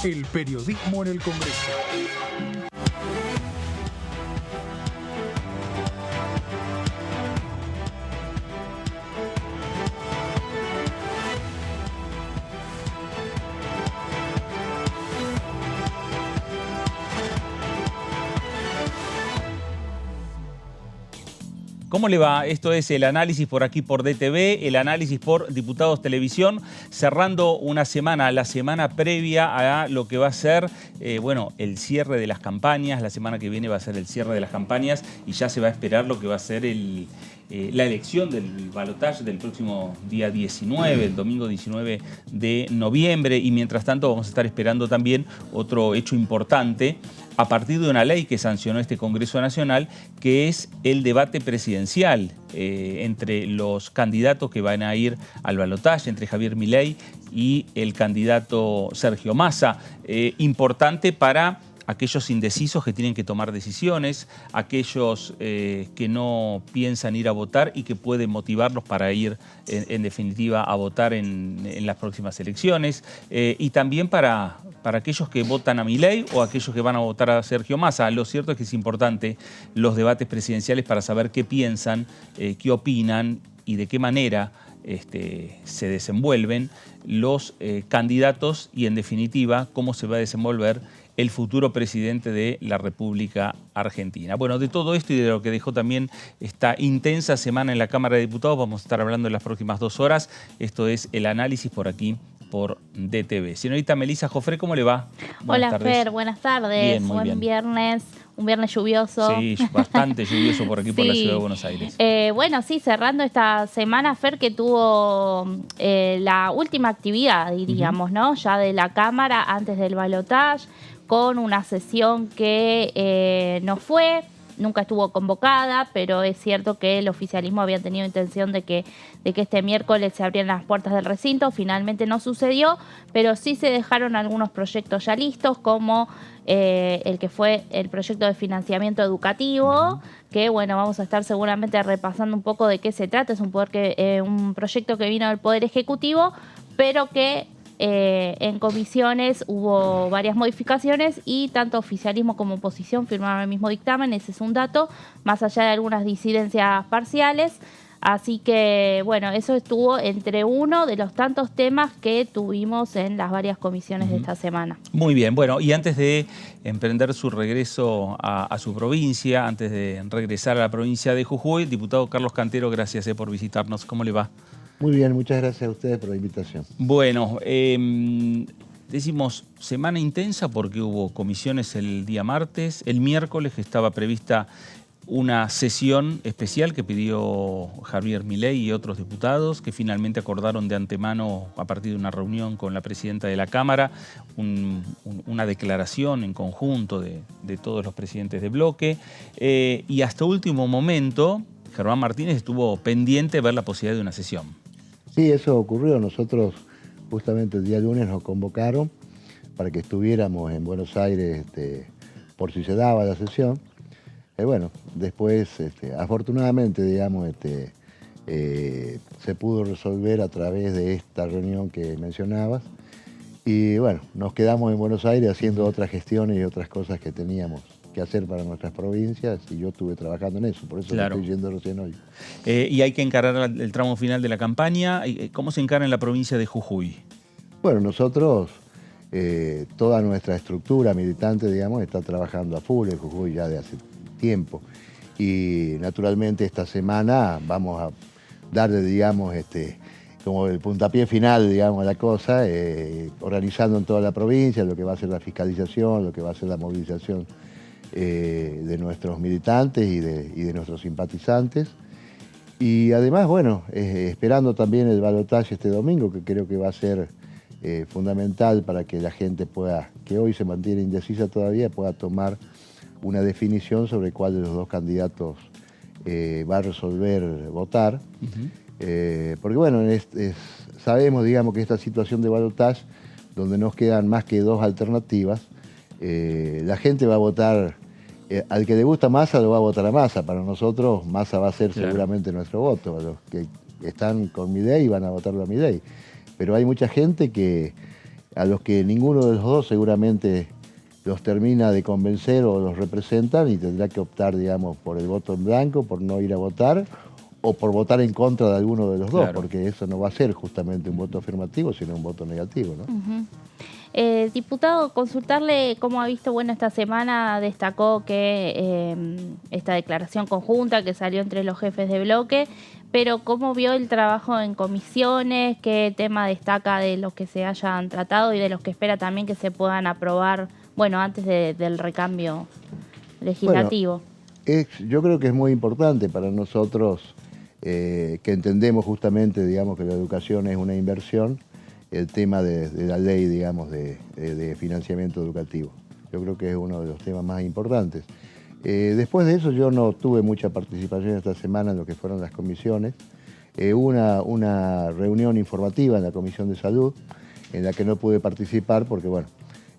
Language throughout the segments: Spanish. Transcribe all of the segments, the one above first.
El periodismo en el Congreso. ¿Cómo le va? Esto es el análisis por aquí por DTV, el análisis por Diputados Televisión, cerrando una semana, la semana previa a lo que va a ser, el cierre de las campañas. La semana que viene va a ser el cierre de las campañas y ya se va a esperar lo que va a ser la elección del balotaje del próximo día 19, el domingo 19 de noviembre. Y mientras tanto vamos a estar esperando también otro hecho importante a partir de una ley que sancionó este Congreso Nacional, que es el debate presidencial entre los candidatos que van a ir al balotaje, entre Javier Milei y el candidato Sergio Massa. Importante para aquellos indecisos que tienen que tomar decisiones, aquellos que no piensan ir a votar y que pueden motivarlos para ir, en definitiva, a votar en las próximas elecciones. Y también para aquellos que votan a Milei o aquellos que van a votar a Sergio Massa. Lo cierto es que es importante los debates presidenciales para saber qué piensan, qué opinan y de qué manera se desenvuelven los candidatos y, en definitiva, cómo se va a desenvolver el futuro presidente de la República Argentina. Bueno, de todo esto y de lo que dejó también esta intensa semana en la Cámara de Diputados vamos a estar hablando en las próximas 2 horas. Esto es el análisis por aquí, por DTV. Señorita Melissa Jofré, ¿cómo le va? Hola, Fer, buenas tardes. Bien, muy bien. Buen viernes, un viernes lluvioso. Sí, bastante lluvioso por aquí, por la ciudad de Buenos Aires. Sí, cerrando esta semana, Fer, que tuvo la última actividad, diríamos, ¿no? Ya de la Cámara antes del balotaje, con una sesión que nunca estuvo convocada, pero es cierto que el oficialismo había tenido intención de que este miércoles se abrieran las puertas del recinto. Finalmente no sucedió, pero sí se dejaron algunos proyectos ya listos, como el que fue el proyecto de financiamiento educativo, que vamos a estar seguramente repasando un poco de qué se trata. Es un proyecto que vino del Poder Ejecutivo, pero que en comisiones hubo varias modificaciones y tanto oficialismo como oposición firmaron el mismo dictamen. Ese es un dato, más allá de algunas disidencias parciales. Así que, eso estuvo entre uno de los tantos temas que tuvimos en las varias comisiones de esta semana. Muy bien, y antes de emprender su regreso a su provincia, antes de regresar a la provincia de Jujuy, diputado Carlos Cantero, gracias por visitarnos. ¿Cómo le va? Muy bien, muchas gracias a ustedes por la invitación. Bueno, decimos semana intensa porque hubo comisiones el día martes. El miércoles estaba prevista una sesión especial que pidió Javier Milei y otros diputados, que finalmente acordaron de antemano, a partir de una reunión con la presidenta de la Cámara, una declaración en conjunto de todos los presidentes de bloque. Y hasta último momento, Germán Martínez estuvo pendiente de ver la posibilidad de una sesión. Sí, eso ocurrió. Nosotros justamente el día lunes nos convocaron para que estuviéramos en Buenos Aires por si se daba la sesión. Después, afortunadamente, digamos, se pudo resolver a través de esta reunión que mencionabas. Y nos quedamos en Buenos Aires haciendo otras gestiones y otras cosas que teníamos que hacer para nuestras provincias, y yo estuve trabajando en eso, por eso claro. Estoy yendo recién hoy. Y hay que encarar el tramo final de la campaña. ¿Cómo se encara en la provincia de Jujuy? Bueno, nosotros, toda nuestra estructura militante, digamos, está trabajando a full en Jujuy ya de hace tiempo. Y naturalmente esta semana vamos a darle, digamos, como el puntapié final, digamos, a la cosa, organizando en toda la provincia lo que va a ser la fiscalización, lo que va a ser la movilización de nuestros militantes y de nuestros simpatizantes. Y además, esperando también el balotaje este domingo, que creo que va a ser fundamental para que la gente que hoy se mantiene indecisa todavía, pueda tomar una definición sobre cuál de los dos candidatos va a resolver votar. Porque sabemos, digamos, que esta situación de balotaje, donde nos quedan más que 2 alternativas, la gente va a votar, al que le gusta Massa lo va a votar a Massa. Para nosotros Massa va a ser seguramente nuestro voto. Los que están con Milei van a votarlo a Milei. Pero hay mucha gente que a los que ninguno de los dos seguramente los termina de convencer o los representan y tendrá que optar, digamos, por el voto en blanco, por no ir a votar o por votar en contra de alguno de los dos, porque eso no va a ser justamente un voto afirmativo, sino un voto negativo, ¿no? Diputado, consultarle cómo ha visto, bueno, esta semana destacó que esta declaración conjunta que salió entre los jefes de bloque, pero cómo vio el trabajo en comisiones, qué tema destaca de los que se hayan tratado y de los que espera también que se puedan aprobar, bueno, antes del recambio legislativo. Bueno, yo creo que es muy importante para nosotros que entendemos justamente, digamos, que la educación es una inversión, el tema de la ley, digamos, de financiamiento educativo. Yo creo que es uno de los temas más importantes. Después de eso yo no tuve mucha participación esta semana en lo que fueron las comisiones. Una reunión informativa en la Comisión de Salud, en la que no pude participar porque, bueno,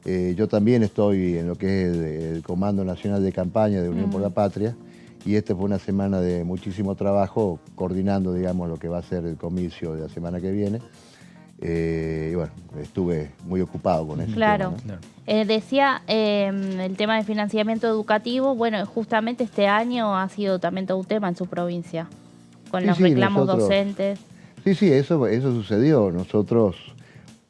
yo también estoy en lo que es el Comando Nacional de Campaña de Unión por la Patria, y esta fue una semana de muchísimo trabajo coordinando, digamos, lo que va a ser el comicio de la semana que viene. Y bueno, estuve muy ocupado con eso. Claro. Tema, ¿no? Decía el tema de financiamiento educativo, bueno, justamente este año ha sido también todo un tema en su provincia, con los reclamos docentes. Sí, eso sucedió. Nosotros,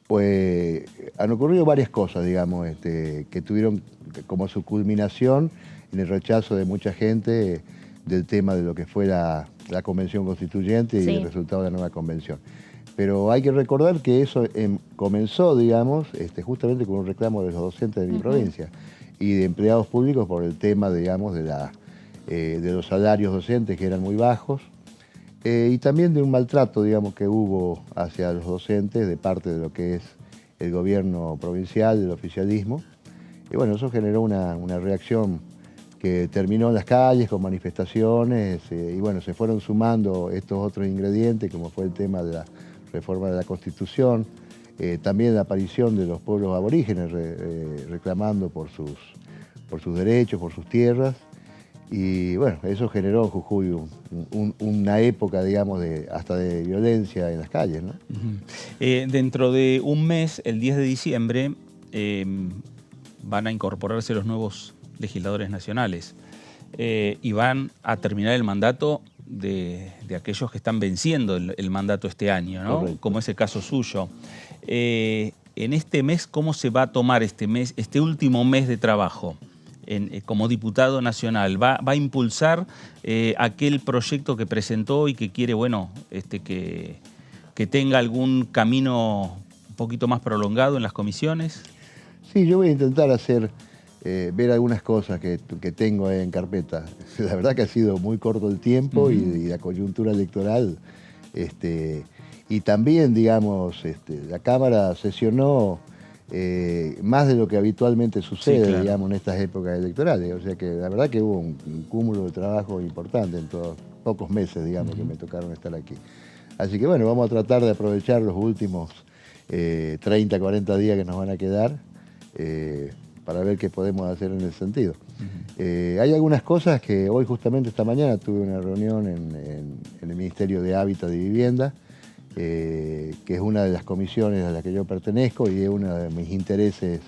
pues, han ocurrido varias cosas, digamos, que tuvieron como su culminación en el rechazo de mucha gente del tema de lo que fue la convención constituyente y el resultado de la nueva convención. Pero hay que recordar que eso comenzó, digamos, justamente con un reclamo de los docentes de mi provincia y de empleados públicos por el tema, digamos, de los salarios docentes que eran muy bajos y también de un maltrato, digamos, que hubo hacia los docentes de parte de lo que es el gobierno provincial, del oficialismo. Y bueno, eso generó una reacción que terminó en las calles con manifestaciones y bueno, se fueron sumando estos otros ingredientes, como fue el tema de la reforma de la Constitución, también la aparición de los pueblos aborígenes reclamando por sus derechos, por sus tierras. Y bueno, eso generó en Jujuy una época, digamos, hasta de violencia en las calles, ¿no? Dentro de un mes, el 10 de diciembre, van a incorporarse los nuevos legisladores nacionales y van a terminar el mandato de aquellos que están venciendo el mandato este año, ¿no? Correcto. Como es el caso suyo. En este mes, ¿cómo se va a tomar este último mes de trabajo como diputado nacional? ¿Va a impulsar aquel proyecto que presentó y que quiere, bueno, que tenga algún camino un poquito más prolongado en las comisiones? Sí, yo voy a intentar ver algunas cosas que tengo en carpeta. La verdad que ha sido muy corto el tiempo y la coyuntura electoral. Y también, digamos, la Cámara sesionó más de lo que habitualmente sucede, sí, claro, digamos, en estas épocas electorales. O sea que la verdad que hubo un cúmulo de trabajo importante en todos pocos meses, digamos, que me tocaron estar aquí. Así que bueno, vamos a tratar de aprovechar los últimos 30, 40 días que nos van a quedar para ver qué podemos hacer en ese sentido. Hay algunas cosas que hoy, justamente esta mañana, tuve una reunión en el Ministerio de Hábitat y Vivienda, que es una de las comisiones a las que yo pertenezco y es uno de mis intereses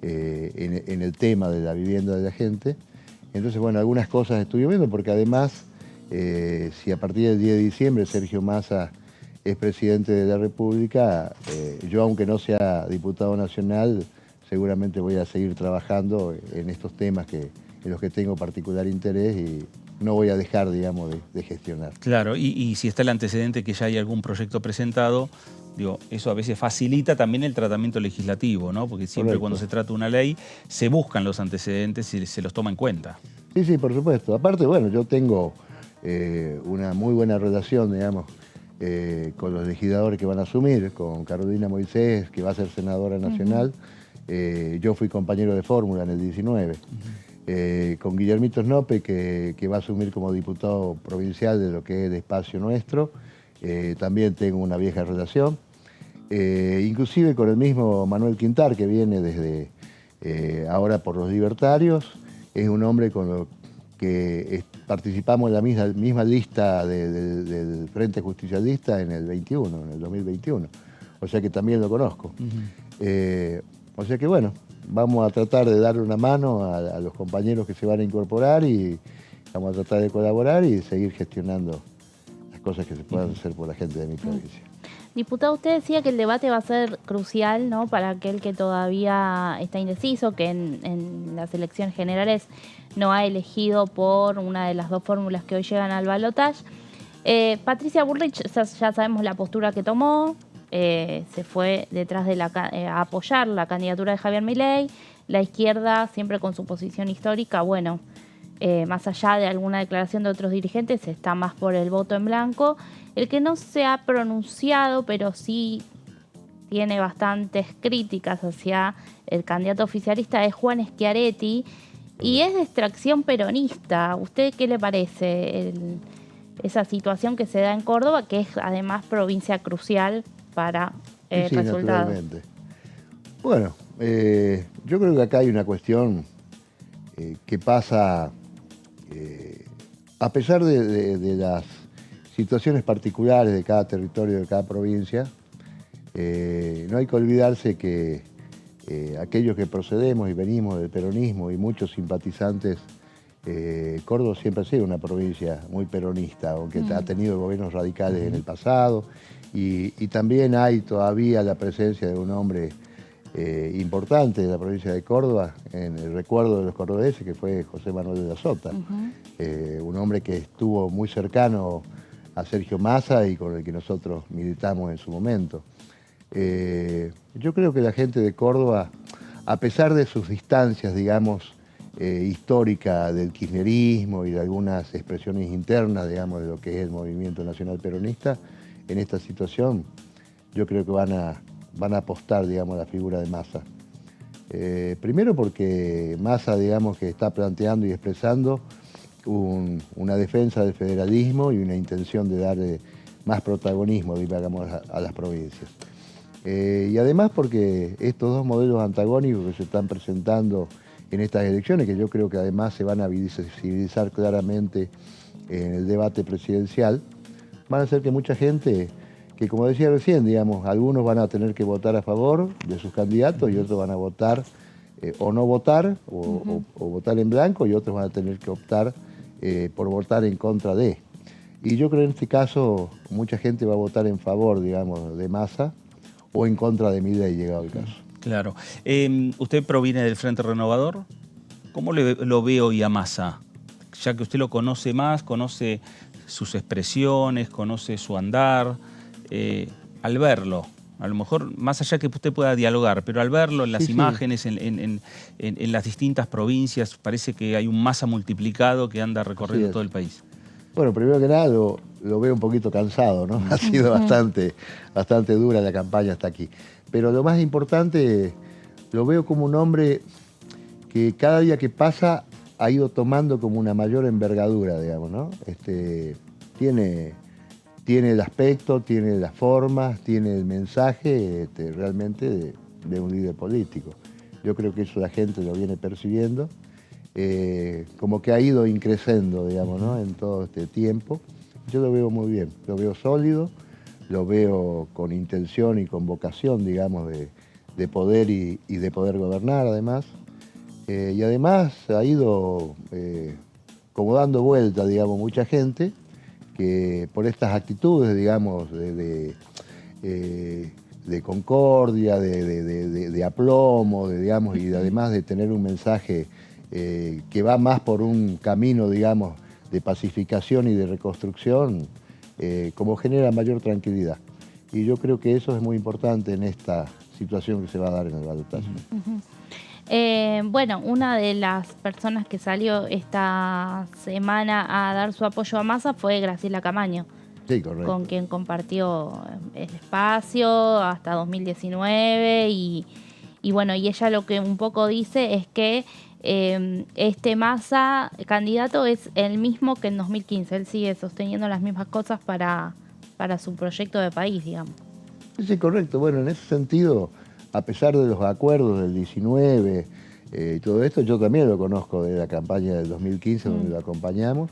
en el tema de la vivienda de la gente. Entonces, bueno, algunas cosas estuve viendo porque además, si a partir del 10 de diciembre Sergio Massa es presidente de la República, yo, aunque no sea diputado nacional, seguramente voy a seguir trabajando en estos temas en los que tengo particular interés y no voy a dejar, digamos, de gestionar. Claro, y si está el antecedente que ya hay algún proyecto presentado, digo, eso a veces facilita también el tratamiento legislativo, ¿no? Porque siempre Correcto. cuando se trata de una ley, se buscan los antecedentes y se los toma en cuenta. Sí, por supuesto. Aparte, bueno, yo tengo una muy buena relación, digamos, con los legisladores que van a asumir, con Carolina Moisés, que va a ser senadora nacional. Yo fui compañero de fórmula en el 19. Con Guillermito Snope, que va a asumir como diputado provincial de lo que es de Espacio Nuestro. También tengo una vieja relación. Inclusive con el mismo Manuel Quintar, que viene desde ahora por los Libertarios. Es un hombre con lo que participamos en la misma lista del Frente Justicialista en el 2021. O sea que también lo conozco. O sea que bueno, vamos a tratar de darle una mano a los compañeros que se van a incorporar y vamos a tratar de colaborar y seguir gestionando las cosas que se puedan hacer por la gente de mi provincia. Diputado, usted decía que el debate va a ser crucial, ¿no?, para aquel que todavía está indeciso, que en las elecciones generales no ha elegido por una de las dos fórmulas que hoy llegan al balotaje. Patricia Bullrich, ya sabemos la postura que tomó, se fue detrás de a apoyar la candidatura de Javier Milei. La izquierda, siempre con su posición histórica, bueno, más allá de alguna declaración de otros dirigentes, está más por el voto en blanco. El que no se ha pronunciado, pero sí tiene bastantes críticas hacia el candidato oficialista, es Juan Schiaretti, y es de extracción peronista. ¿Usted qué le parece esa situación que se da en Córdoba, que es además provincia crucial para el resultado? Naturalmente. Bueno, yo creo que acá hay una cuestión que pasa, a pesar de las situaciones particulares de cada territorio, de cada provincia, no hay que olvidarse que aquellos que procedemos y venimos del peronismo y muchos simpatizantes, Córdoba siempre ha sido una provincia muy peronista, aunque ha tenido gobiernos radicales en el pasado, y también hay todavía la presencia de un hombre importante de la provincia de Córdoba, en el recuerdo de los cordobeses, que fue José Manuel de la Sota, un hombre que estuvo muy cercano a Sergio Massa y con el que nosotros militamos en su momento. Yo creo que la gente de Córdoba, a pesar de sus distancias, digamos, históricas del kirchnerismo y de algunas expresiones internas, digamos, de lo que es el movimiento nacional peronista, en esta situación yo creo que van a apostar, digamos, a la figura de Massa. Primero porque Massa, digamos, que está planteando y expresando una defensa del federalismo y una intención de darle más protagonismo, digamos, a las provincias. Y además porque estos dos modelos antagónicos que se están presentando en estas elecciones, que yo creo que además se van a visibilizar claramente en el debate presidencial, van a hacer que mucha gente, que como decía recién, digamos, algunos van a tener que votar a favor de sus candidatos y otros van a votar o no votar, o votar en blanco, y otros van a tener que optar por votar en contra de. Y yo creo que en este caso mucha gente va a votar en favor, digamos, de Massa o en contra de Milei, llegado el caso. Claro. Usted proviene del Frente Renovador. ¿Cómo lo ve hoy a Massa? Ya que usted lo conoce más, conoce sus expresiones, conoce su andar, al verlo, a lo mejor más allá que usted pueda dialogar, pero al verlo en las imágenes, en las distintas provincias, parece que hay un Massa multiplicado que anda recorriendo todo el país. Bueno, primero que nada lo veo un poquito cansado, ¿no? Ha sido bastante dura la campaña hasta aquí. Pero lo más importante, lo veo como un hombre que cada día que pasa ha ido tomando como una mayor envergadura, digamos, ¿no? Tiene el aspecto, tiene las formas, tiene el mensaje realmente de un líder político. Yo creo que eso la gente lo viene percibiendo, como que ha ido increciendo, digamos, ¿no?, en todo este tiempo. Yo lo veo muy bien, lo veo sólido, lo veo con intención y con vocación, digamos, de poder y de poder gobernar, además. Y además ha ido como dando vuelta, digamos, mucha gente que por estas actitudes, digamos, de concordia, de aplomo, digamos, y además de tener un mensaje que va más por un camino, digamos, de pacificación y de reconstrucción, como genera mayor tranquilidad. Y yo creo que eso es muy importante en esta situación que se va a dar en el balotaje. Bueno, una de las personas que salió esta semana a dar su apoyo a Massa fue Graciela Camaño. Sí, correcto. Con quien compartió el espacio hasta 2019 y bueno, y ella lo que un poco dice es que este Massa candidato es el mismo que en 2015. Él sigue sosteniendo las mismas cosas para su proyecto de país, digamos. Sí, correcto. Bueno, en ese sentido, a pesar de los acuerdos del 19 y todo esto, yo también lo conozco de la campaña del 2015, donde lo acompañamos.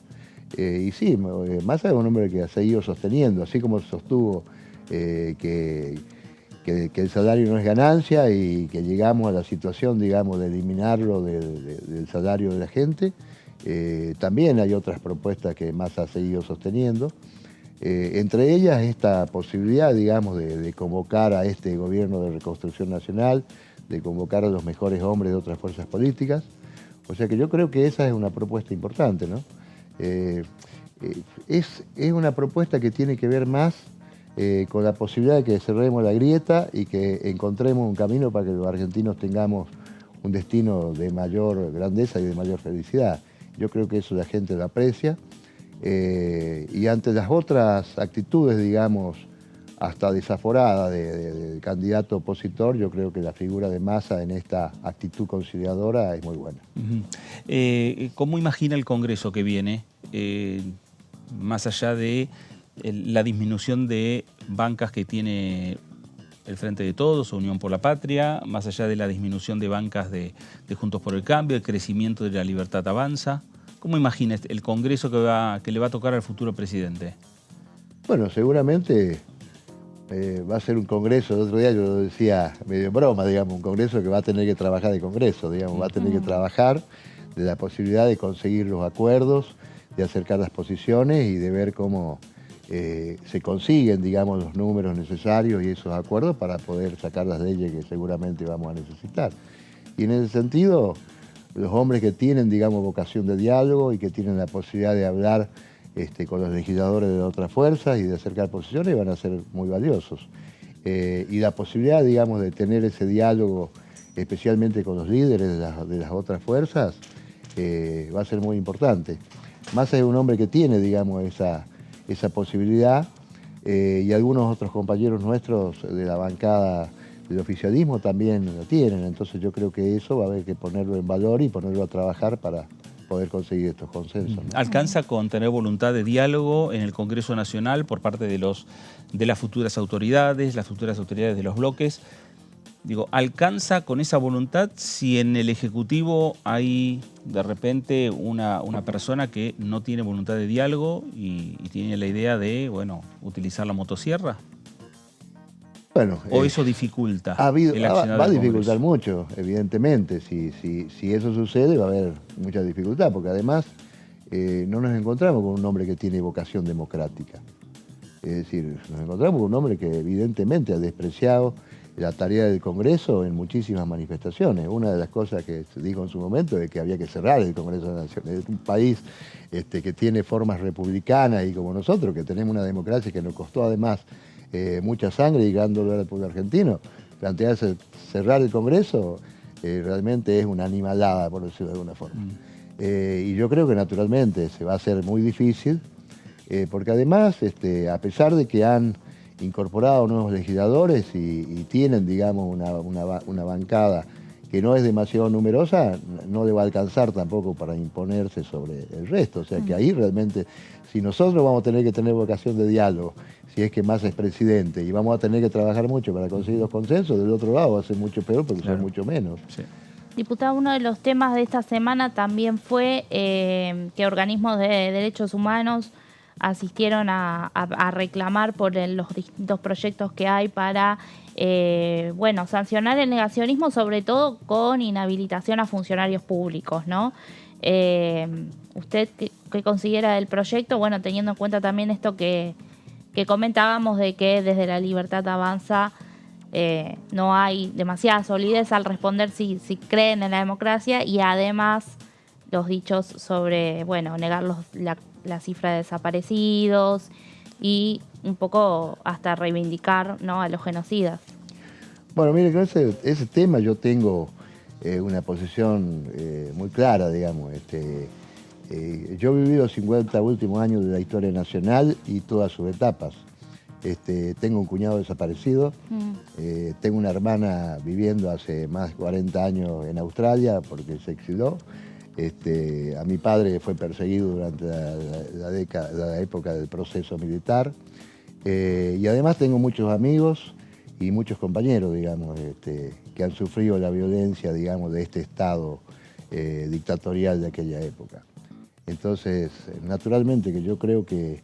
Y sí, Massa es un hombre que ha seguido sosteniendo, así como sostuvo que que el salario no es ganancia y que llegamos a la situación, digamos, de eliminarlo del salario de la gente. También hay otras propuestas que Massa ha seguido sosteniendo. Entre ellas esta posibilidad, digamos, de convocar a este gobierno de reconstrucción nacional, de convocar a los mejores hombres de otras fuerzas políticas. O sea que yo creo que esa es una propuesta importante, ¿no? Es una propuesta que tiene que ver más con la posibilidad de que cerremos la grieta y que encontremos un camino para que los argentinos tengamos un destino de mayor grandeza y de mayor felicidad. Yo creo que eso la gente lo aprecia. Y ante las otras actitudes, digamos, hasta desaforadas del candidato opositor, yo creo que la figura de Massa en esta actitud conciliadora es muy buena. ¿Cómo imagina el Congreso que viene, más allá de la disminución de bancas que tiene el Frente de Todos o Unión por la Patria, más allá de la disminución de bancas de Juntos por el Cambio, el crecimiento de La Libertad Avanza? ¿Cómo imagina el Congreso que le va a tocar al futuro presidente? Bueno, seguramente va a ser un Congreso, el otro día yo lo decía medio en broma, digamos, un Congreso que va a tener que trabajar de Congreso, digamos, va a tener que trabajar de la posibilidad de conseguir los acuerdos, de acercar las posiciones y de ver cómo se consiguen, digamos, los números necesarios y esos acuerdos para poder sacar las leyes que seguramente vamos a necesitar. Y en ese sentido, los hombres que tienen, digamos, vocación de diálogo y que tienen la posibilidad de hablar con los legisladores de otras fuerzas y de acercar posiciones van a ser muy valiosos. Y la posibilidad, digamos, de tener ese diálogo, especialmente con los líderes de las otras fuerzas, va a ser muy importante. Massa es un hombre que tiene, digamos, esa posibilidad y algunos otros compañeros nuestros de la bancada del oficialismo también lo tienen. Entonces yo creo que eso va a haber que ponerlo en valor y ponerlo a trabajar para poder conseguir estos consensos, ¿no? ¿Alcanza con tener voluntad de diálogo en el Congreso Nacional por parte de las futuras autoridades, de los bloques? Digo, ¿alcanza con esa voluntad si en el Ejecutivo hay de repente una persona que no tiene voluntad de diálogo y tiene la idea de, bueno, utilizar la motosierra? Bueno, ¿O eso dificulta el va accionar a del dificultar Congreso? mucho, evidentemente. Si eso sucede va a haber mucha dificultad, porque además no nos encontramos con un hombre que tiene vocación democrática. Es decir, nos encontramos con un hombre que evidentemente ha despreciado la tarea del Congreso en muchísimas manifestaciones. Una de las cosas que se dijo en su momento es que había que cerrar el Congreso de la Nación. Es un país que tiene formas republicanas y como nosotros, que tenemos una democracia que nos costó además mucha sangre llegándolo al pueblo argentino. Plantearse cerrar el Congreso realmente es una animalada, por decirlo de alguna forma. Y yo creo que naturalmente se va a hacer muy difícil, porque además, a pesar de que han incorporado nuevos legisladores y tienen, digamos, una bancada que no es demasiado numerosa, no le va a alcanzar tampoco para imponerse sobre el resto. O sea que ahí realmente, si nosotros vamos a tener que tener vocación de diálogo, si es que Massa es presidente, y vamos a tener que trabajar mucho para conseguir los consensos, del otro lado va a ser mucho peor porque son mucho menos. Sí. Diputado, uno de los temas de esta semana también fue que organismos de derechos humanos asistieron a reclamar por los distintos proyectos que hay para sancionar el negacionismo, sobre todo con inhabilitación a funcionarios públicos, ¿no? ¿Usted qué considera del proyecto? Bueno, teniendo en cuenta también esto que comentábamos de que desde La Libertad Avanza no hay demasiada solidez al responder si creen en la democracia y además los dichos sobre, negar la cifra de desaparecidos y un poco hasta reivindicar, ¿no?, a los genocidas. Bueno, mire, con ese tema yo tengo una posición muy clara, digamos. Yo he vivido los 50 últimos años de la historia nacional y todas sus etapas. Tengo un cuñado desaparecido, tengo una hermana viviendo hace más de 40 años en Australia porque se exilió. A mi padre fue perseguido durante la época del proceso militar. Y además tengo muchos amigos y muchos compañeros, digamos, que han sufrido la violencia, digamos, de este Estado dictatorial de aquella época. Entonces, naturalmente que yo creo que,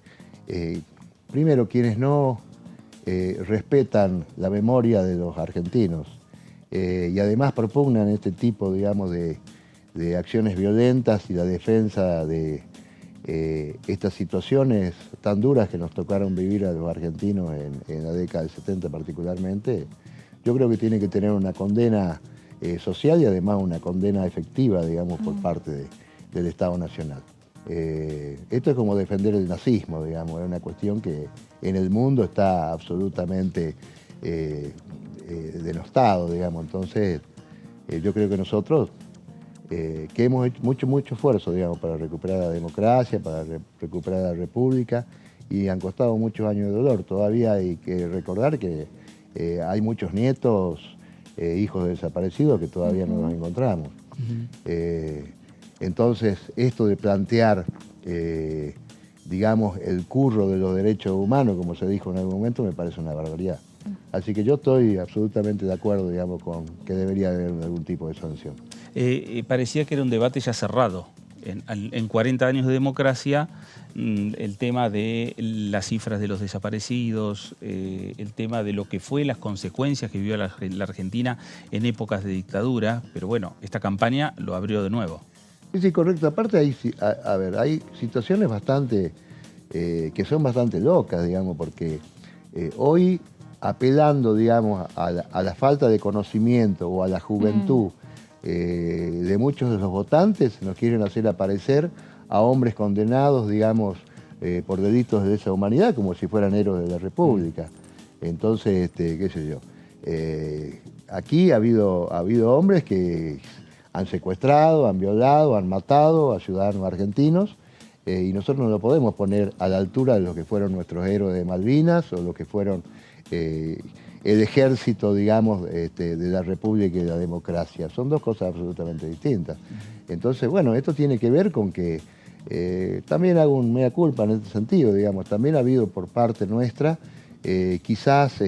primero, quienes no respetan la memoria de los argentinos y además propugnan este tipo, digamos, de acciones violentas y la defensa de estas situaciones tan duras que nos tocaron vivir a los argentinos en la década del 70 particularmente. Yo creo que tiene que tener una condena social y además una condena efectiva, digamos, por parte del Estado Nacional. Esto es como defender el nazismo, digamos, es una cuestión que en el mundo está absolutamente denostado, digamos. Entonces, yo creo que nosotros, que hemos hecho mucho esfuerzo, digamos, para recuperar la democracia, para recuperar la república, y han costado muchos años de dolor. Todavía hay que recordar que hay muchos nietos, hijos de desaparecidos que todavía no los encontramos. Entonces, esto de plantear, digamos, el curro de los derechos humanos, como se dijo en algún momento, me parece una barbaridad. Así que yo estoy absolutamente de acuerdo, digamos, con que debería haber algún tipo de sanción. Parecía que era un debate ya cerrado. En 40 años de democracia, el tema de las cifras de los desaparecidos, el tema de lo que fue las consecuencias que vivió la Argentina en épocas de dictadura, pero bueno, esta campaña lo abrió de nuevo. Sí, correcto. Aparte hay situaciones bastante, que son bastante locas, digamos, porque hoy apelando, digamos, a la falta de conocimiento o a la juventud de muchos de los votantes, nos quieren hacer aparecer a hombres condenados, digamos, por delitos de lesa humanidad, como si fueran héroes de la República. Entonces, qué sé yo, aquí ha habido hombres que han secuestrado, han violado, han matado a ciudadanos argentinos, y nosotros no lo podemos poner a la altura de los que fueron nuestros héroes de Malvinas o los que fueron el ejército, digamos, de la República y de la democracia. Son dos cosas absolutamente distintas. Entonces, bueno, esto tiene que ver con que también hago un mea culpa en este sentido, digamos. También ha habido por parte nuestra quizás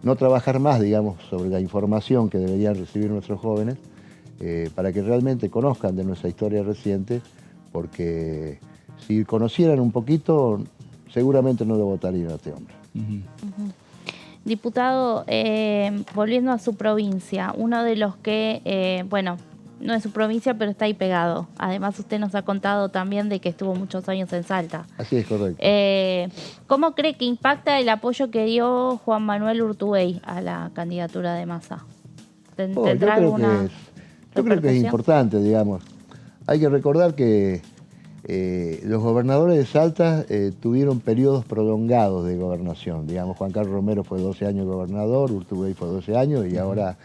no trabajar más, digamos, sobre la información que deberían recibir nuestros jóvenes para que realmente conozcan de nuestra historia reciente, porque si conocieran un poquito, seguramente no lo votarían a este hombre. Diputado, volviendo a su provincia, uno de los que, bueno, no es su provincia, pero está ahí pegado. Además, usted nos ha contado también de que estuvo muchos años en Salta. Así es, correcto. ¿Cómo cree que impacta el apoyo que dio Juan Manuel Urtubey a la candidatura de Massa? ¿Tendrá alguna yo creo que es importante, digamos. Hay que recordar que los gobernadores de Salta tuvieron periodos prolongados de gobernación. Digamos, Juan Carlos Romero fue 12 años gobernador, Urtubey fue 12 años y ahora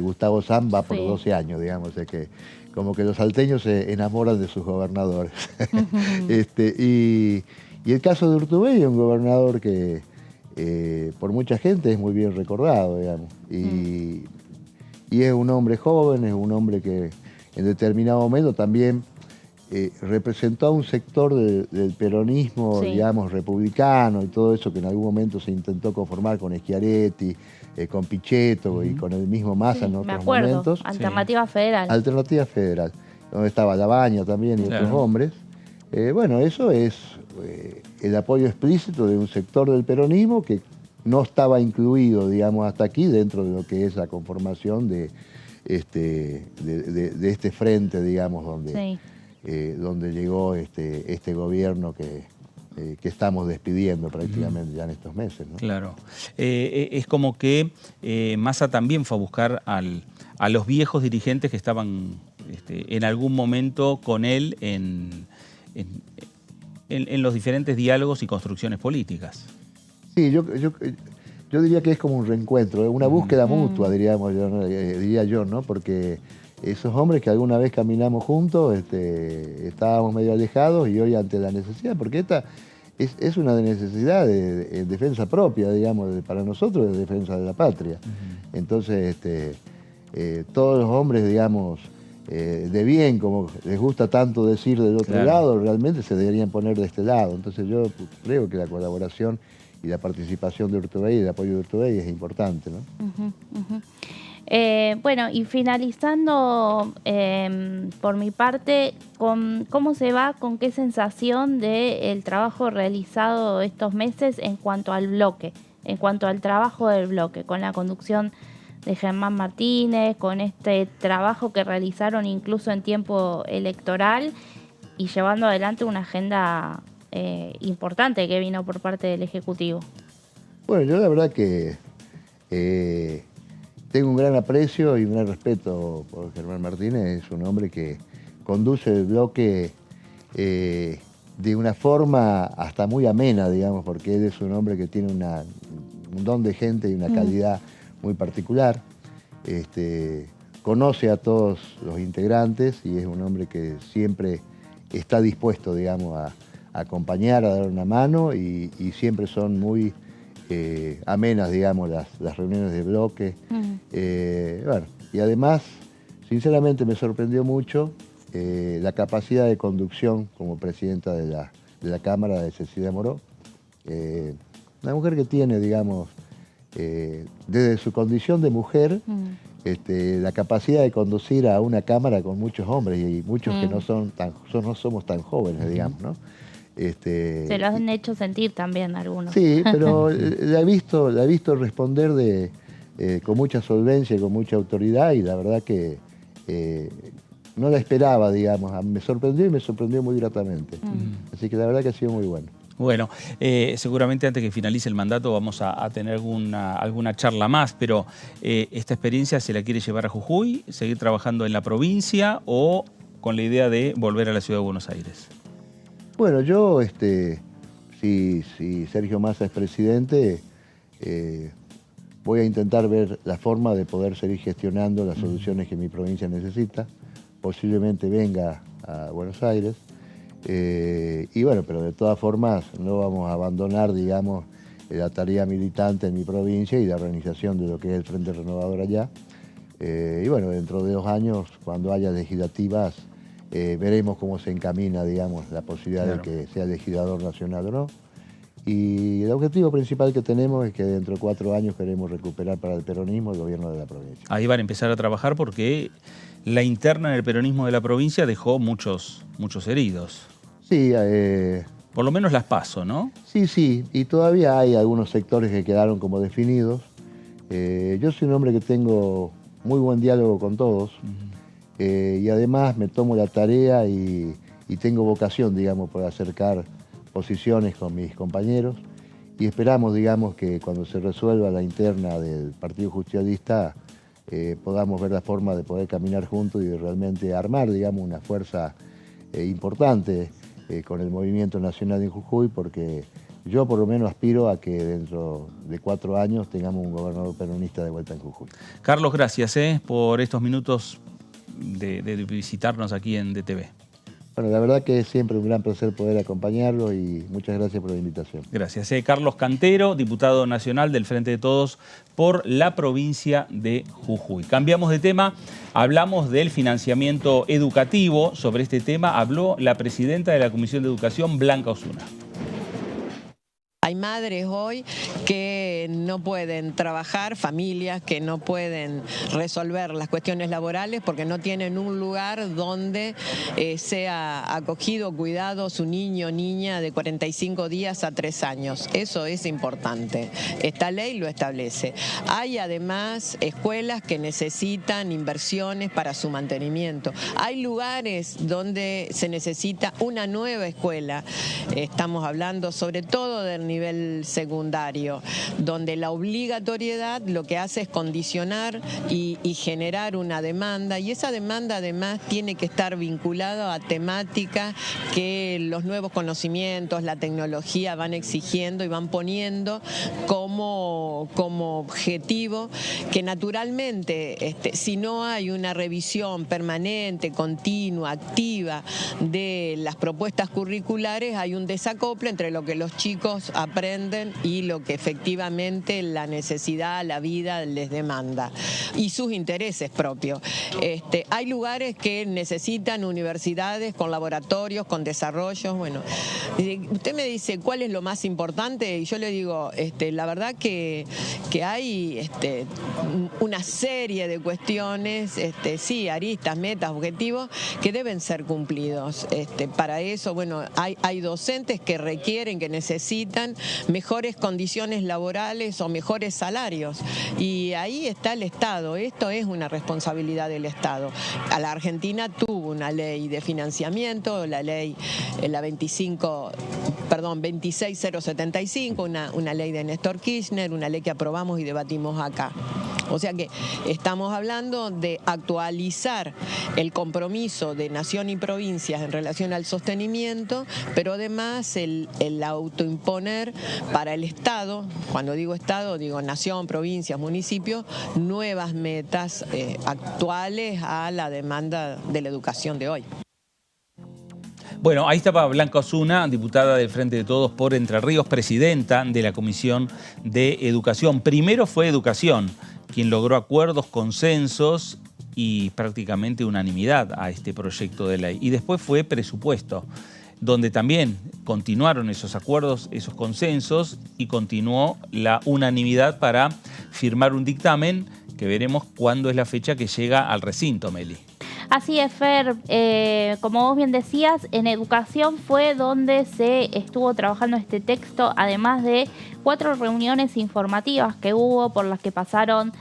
Gustavo Sanz va por 12 años, digamos. O sea que como que los salteños se enamoran de sus gobernadores. Y el caso de Urtubey es un gobernador que por mucha gente es muy bien recordado, digamos. Y es un hombre joven, es un hombre que en determinado momento también representó a un sector del peronismo, digamos, republicano y todo eso que en algún momento se intentó conformar con Schiaretti, con Pichetto y con el mismo Massa en otros momentos. Alternativa Federal. Alternativa Federal, donde estaba Labaña también y otros hombres. Bueno, eso es el apoyo explícito de un sector del peronismo que no estaba incluido, digamos, hasta aquí dentro de lo que es la conformación de este frente, digamos, donde llegó este gobierno que estamos despidiendo prácticamente ya en estos meses, ¿no? Claro. Es como que Massa también fue a buscar a los viejos dirigentes que estaban en algún momento con él en los diferentes diálogos y construcciones políticas. Sí, yo diría que es como un reencuentro, una búsqueda mutua, diría yo, ¿no? Porque esos hombres que alguna vez caminamos juntos, estábamos medio alejados y hoy ante la necesidad, porque esta es una necesidad de defensa propia, digamos, para nosotros de defensa de la patria. Entonces, todos los hombres, digamos, de bien, como les gusta tanto decir del otro lado, realmente se deberían poner de este lado. Entonces yo creo que la colaboración y la participación de Urtubey y el apoyo de Urtubey es importante, ¿no? Bueno, y finalizando por mi parte, ¿cómo se va, con qué sensación del trabajo realizado estos meses en cuanto al bloque en cuanto al trabajo del bloque, con la conducción de Germán Martínez, con este trabajo que realizaron incluso en tiempo electoral y llevando adelante una agenda importante que vino por parte del Ejecutivo? Bueno, yo la verdad que tengo un gran aprecio y un gran respeto por Germán Martínez. Es un hombre que conduce el bloque de una forma hasta muy amena, digamos, porque él es un hombre que tiene un don de gente y una calidad muy particular. Conoce a todos los integrantes y es un hombre que siempre está dispuesto, digamos, a acompañar, a dar una mano y siempre son muy amenas, digamos, las reuniones de bloque. Bueno, y además, sinceramente me sorprendió mucho la capacidad de conducción como presidenta de la Cámara de Cecilia Moró. Una mujer que tiene, digamos, desde su condición de mujer, la capacidad de conducir a una Cámara con muchos hombres y muchos que no somos tan jóvenes, digamos, ¿no? Se lo han hecho sentir también algunos. Sí, pero la he visto responder con mucha solvencia y con mucha autoridad y la verdad que no la esperaba, digamos. Me sorprendió y me sorprendió muy gratamente. Así que la verdad que ha sido muy bueno. Bueno, seguramente antes que finalice el mandato vamos a tener alguna charla más, pero ¿esta experiencia se la quiere llevar a Jujuy, seguir trabajando en la provincia o con la idea de volver a la ciudad de Buenos Aires? Bueno, yo, si Sergio Massa es presidente, voy a intentar ver la forma de poder seguir gestionando las soluciones que mi provincia necesita. Posiblemente venga a Buenos Aires. Y bueno, pero de todas formas no vamos a abandonar, digamos, la tarea militante en mi provincia y la organización de lo que es el Frente Renovador allá. Y bueno, dentro de 2 años, cuando haya legislativas, veremos cómo se encamina, digamos, la posibilidad de que sea legislador nacional o no. Y el objetivo principal que tenemos es que dentro de 4 años queremos recuperar para el peronismo el gobierno de la provincia. Ahí van a empezar a trabajar porque la interna en el peronismo de la provincia dejó muchos heridos. Sí. Por lo menos las PASO, ¿no? Sí, y todavía hay algunos sectores que quedaron como definidos. Yo soy un hombre que tengo muy buen diálogo con todos. Y además me tomo la tarea y tengo vocación, digamos, por acercar posiciones con mis compañeros y esperamos, digamos, que cuando se resuelva la interna del Partido Justicialista podamos ver la forma de poder caminar juntos y de realmente armar, digamos, una fuerza importante con el movimiento nacional en Jujuy, porque yo por lo menos aspiro a que dentro de 4 años tengamos un gobernador peronista de vuelta en Jujuy. Carlos, gracias por estos minutos de visitarnos aquí en DTV. Bueno, la verdad que es siempre un gran placer poder acompañarlo y muchas gracias por la invitación. Gracias. Carlos Cantero, diputado nacional del Frente de Todos por la provincia de Jujuy. Cambiamos de tema, hablamos del financiamiento educativo. Sobre este tema habló la presidenta de la Comisión de Educación, Blanca Osuna. Hay madres hoy que no pueden trabajar, familias que no pueden resolver las cuestiones laborales porque no tienen un lugar donde sea acogido, cuidado su niño o niña de 45 días a 3 años. Eso es importante. Esta ley lo establece. Hay además escuelas que necesitan inversiones para su mantenimiento. Hay lugares donde se necesita una nueva escuela. Estamos hablando sobre todo del nivel secundario, donde la obligatoriedad lo que hace es condicionar y generar una demanda, y esa demanda además tiene que estar vinculada a temáticas que los nuevos conocimientos, la tecnología van exigiendo y van poniendo como objetivo, que naturalmente si no hay una revisión permanente, continua, activa de las propuestas curriculares, hay un desacople entre lo que los chicos aprenden y lo que efectivamente la necesidad, la vida les demanda y sus intereses propios. Hay lugares que necesitan universidades con laboratorios, con desarrollos. Bueno, usted me dice cuál es lo más importante y yo le digo, la verdad que hay una serie de cuestiones, sí, aristas, metas, objetivos que deben ser cumplidos. Para eso, bueno, hay docentes que requieren, que necesitan mejores condiciones laborales o mejores salarios. Y ahí está el Estado. Esto es una responsabilidad del Estado. A la Argentina tuvo una ley de financiamiento, la ley, la 26075, una ley de Néstor Kirchner, una ley que aprobamos y debatimos acá. O sea que estamos hablando de actualizar el compromiso de nación y provincias en relación al sostenimiento, pero además el autoimponer para el Estado, cuando digo Estado, digo nación, provincias, municipios, nuevas metas actuales a la demanda de la educación de hoy. Bueno, ahí estaba Blanca Osuna, diputada del Frente de Todos por Entre Ríos, presidenta de la Comisión de Educación. Primero fue Educación quien logró acuerdos, consensos y prácticamente unanimidad a este proyecto de ley. Y después fue Presupuesto, donde también continuaron esos acuerdos, esos consensos, y continuó la unanimidad para firmar un dictamen que veremos cuándo es la fecha que llega al recinto, Meli. Así es, Fer. Como vos bien decías, en educación fue donde se estuvo trabajando este texto, además de 4 reuniones informativas que hubo, por las que pasaron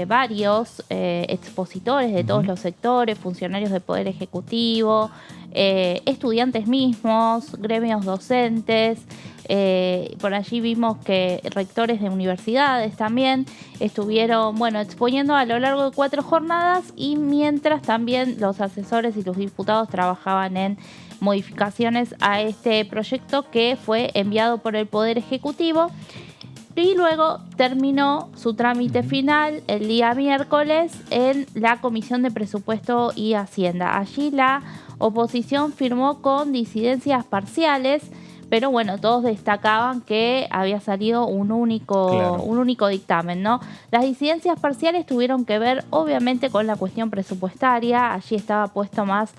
varios expositores de todos los sectores, funcionarios del Poder Ejecutivo, estudiantes mismos, gremios docentes. Por allí vimos que rectores de universidades también estuvieron, bueno, exponiendo a lo largo de 4 jornadas, y mientras también los asesores y los diputados trabajaban en modificaciones a este proyecto que fue enviado por el Poder Ejecutivo. Y luego terminó su trámite final el día miércoles en la Comisión de Presupuesto y Hacienda. Allí la oposición firmó con disidencias parciales, pero bueno, todos destacaban que había salido un único dictamen, ¿no? Las disidencias parciales tuvieron que ver, obviamente, con la cuestión presupuestaria. Allí estaba puesto más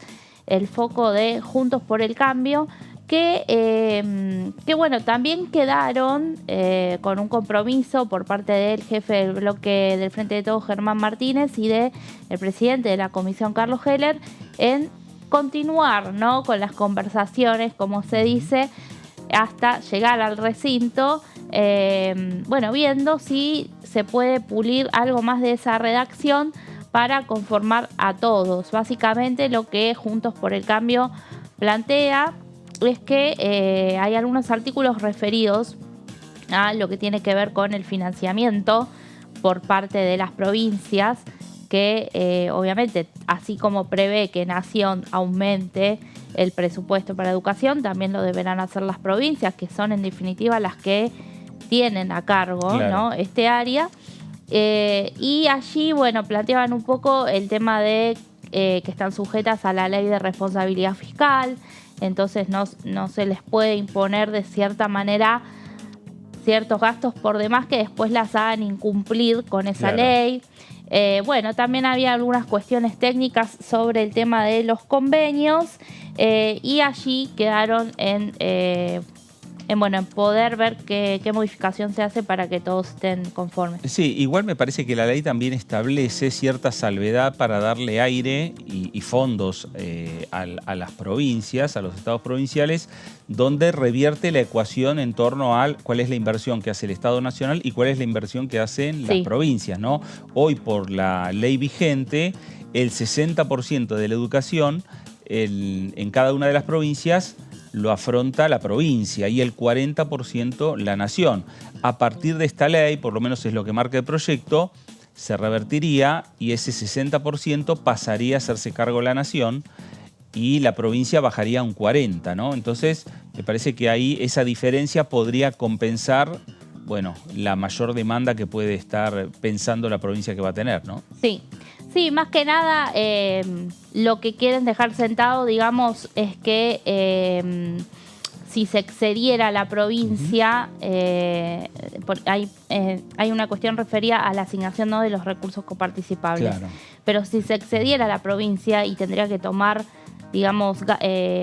el foco de Juntos por el Cambio, que bueno, también quedaron con un compromiso por parte del jefe del bloque del Frente de Todos, Germán Martínez, y del presidente de la comisión, Carlos Heller, en continuar, ¿no?, con las conversaciones, como se dice, hasta llegar al recinto, bueno, viendo si se puede pulir algo más de esa redacción para conformar a todos. Básicamente lo que Juntos por el Cambio plantea es que hay algunos artículos referidos a lo que tiene que ver con el financiamiento por parte de las provincias, que obviamente, así como prevé que Nación aumente el presupuesto para educación, también lo deberán hacer las provincias, que son en definitiva las que tienen a cargo, claro, ¿no?, este área. Y allí, bueno, planteaban un poco el tema de que están sujetas a la ley de responsabilidad fiscal, entonces no se les puede imponer de cierta manera ciertos gastos por demás que después las hagan incumplir con esa ley. Bueno, también había algunas cuestiones técnicas sobre el tema de los convenios, y allí quedaron en poder ver qué modificación se hace para que todos estén conformes. Sí, igual me parece que la ley también establece cierta salvedad para darle aire y fondos a las provincias, a los estados provinciales, donde revierte la ecuación en torno a cuál es la inversión que hace el Estado Nacional y cuál es la inversión que hacen las provincias, ¿no? Hoy, por la ley vigente, el 60% de la educación en cada una de las provincias lo afronta la provincia y el 40% la nación. A partir de esta ley, por lo menos es lo que marca el proyecto, se revertiría y ese 60% pasaría a hacerse cargo la nación y la provincia bajaría a un 40%, ¿no? Entonces, me parece que ahí esa diferencia podría compensar, bueno, la mayor demanda que puede estar pensando la provincia que va a tener, ¿no? Sí, más que nada lo que quieren dejar sentado, digamos, es que si se excediera la provincia, hay una cuestión referida a la asignación, ¿no?, de los recursos coparticipables. Claro. Pero si se excediera la provincia y tendría que tomar, digamos,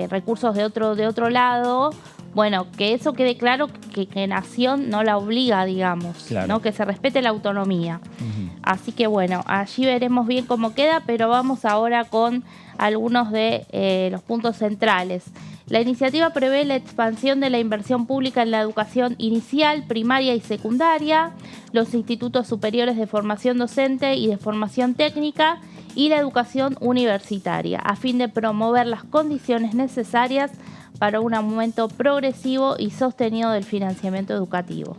recursos de otro lado, bueno, que eso quede claro, que Nación no la obliga, digamos, claro, ¿no?, que se respete la autonomía. Así que bueno, allí veremos bien cómo queda, pero vamos ahora con algunos de los puntos centrales. La iniciativa prevé la expansión de la inversión pública en la educación inicial, primaria y secundaria, los institutos superiores de formación docente y de formación técnica y la educación universitaria, a fin de promover las condiciones necesarias para un aumento progresivo y sostenido del financiamiento educativo.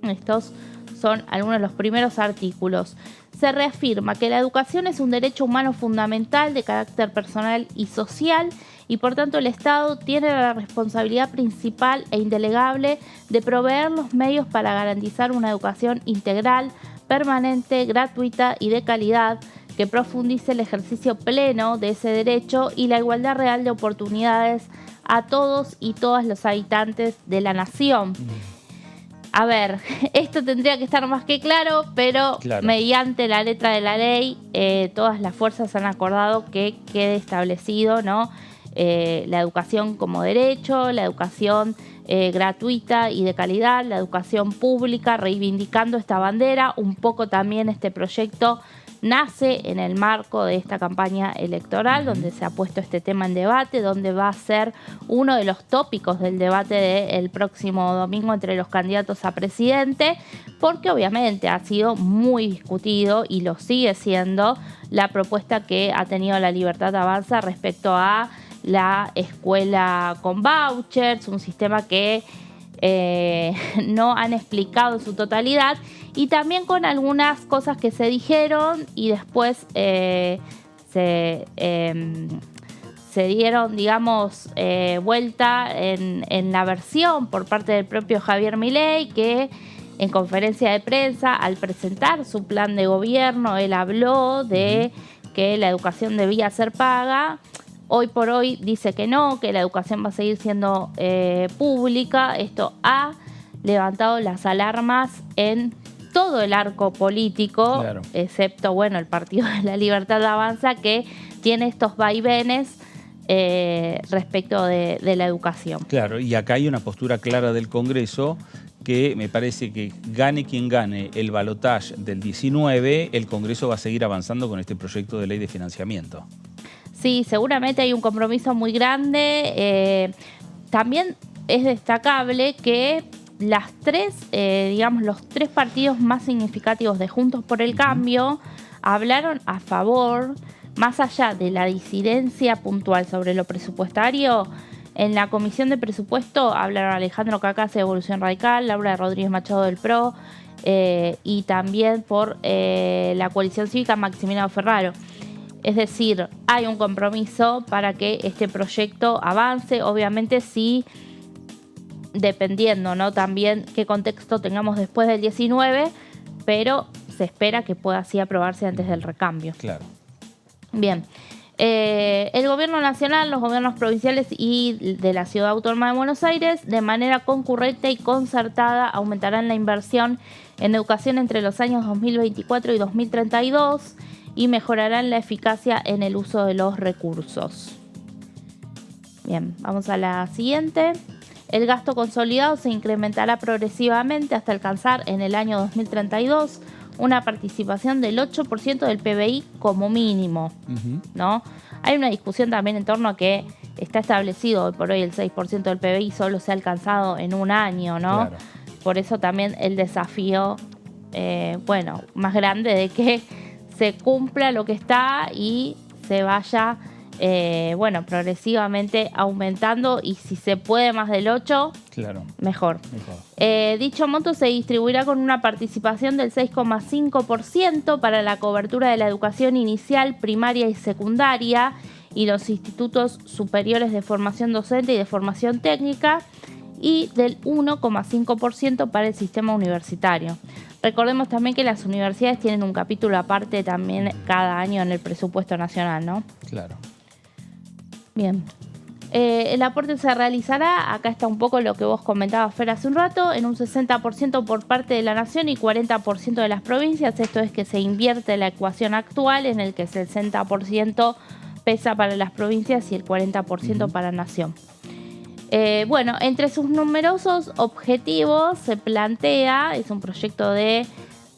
Estos son algunos de los primeros artículos. Se reafirma que la educación es un derecho humano fundamental de carácter personal y social y por tanto el Estado tiene la responsabilidad principal e indelegable de proveer los medios para garantizar una educación integral, permanente, gratuita y de calidad que profundice el ejercicio pleno de ese derecho y la igualdad real de oportunidades a todos y todas los habitantes de la nación. A ver, esto tendría que estar más que claro, pero mediante la letra de la ley, todas las fuerzas han acordado que quede establecido, ¿no? La educación como derecho, la educación gratuita y de calidad, la educación pública, reivindicando esta bandera. Un poco también este proyecto nace en el marco de esta campaña electoral, donde se ha puesto este tema en debate, donde va a ser uno de los tópicos del debate del próximo domingo entre los candidatos a presidente, porque obviamente ha sido muy discutido y lo sigue siendo la propuesta que ha tenido La Libertad Avanza respecto a la escuela con vouchers, un sistema que no han explicado en su totalidad, y también con algunas cosas que se dijeron y después se dieron, digamos, vuelta en la versión por parte del propio Javier Milei, que en conferencia de prensa, al presentar su plan de gobierno, él habló de que la educación debía ser paga. Hoy por hoy dice que no, que la educación va a seguir siendo pública. Esto ha levantado las alarmas en todo el arco político, excepto, bueno, el Partido de la Libertad Avanza, que tiene estos vaivenes respecto de la educación. Claro, y acá hay una postura clara del Congreso que me parece que gane quien gane el balotaje del 19, el Congreso va a seguir avanzando con este proyecto de ley de financiamiento. Sí, seguramente hay un compromiso muy grande. También es destacable que las tres, los tres partidos más significativos de Juntos por el Cambio hablaron a favor, más allá de la disidencia puntual sobre lo presupuestario. En la Comisión de Presupuesto hablaron Alejandro Cacase de Evolución Radical, Laura Rodríguez Machado del PRO y también por la coalición cívica Maximiliano Ferraro. Es decir, hay un compromiso para que este proyecto avance, obviamente sí, dependiendo, ¿no? También qué contexto tengamos después del 19, pero se espera que pueda así aprobarse antes del recambio. Claro. Bien. El gobierno nacional, los gobiernos provinciales y de la Ciudad Autónoma de Buenos Aires, de manera concurrente y concertada, aumentarán la inversión en educación entre los años 2024 y 2032 y mejorarán la eficacia en el uso de los recursos. Bien, vamos a la siguiente. El gasto consolidado se incrementará progresivamente hasta alcanzar en el año 2032 una participación del 8% del PBI como mínimo, ¿no? Hay una discusión también en torno a que está establecido hoy por hoy el 6% del PBI solo se ha alcanzado en un año, ¿no? Claro. Por eso también el desafío, más grande de que se cumpla lo que está y se vaya, progresivamente aumentando, y si se puede más del 8, claro, mejor. Dicho monto se distribuirá con una participación del 6,5% para la cobertura de la educación inicial, primaria y secundaria y los institutos superiores de formación docente y de formación técnica, y del 1,5% para el sistema universitario. Recordemos también que las universidades tienen un capítulo aparte también cada año en el presupuesto nacional, ¿no? Claro. Bien. El aporte se realizará, acá está un poco lo que vos comentabas, Fer, hace un rato, en un 60% por parte de la nación y 40% de las provincias. Esto es que se invierte la ecuación actual en el que el 60% pesa para las provincias y el 40% para la nación. Entre sus numerosos objetivos se plantea, es un proyecto de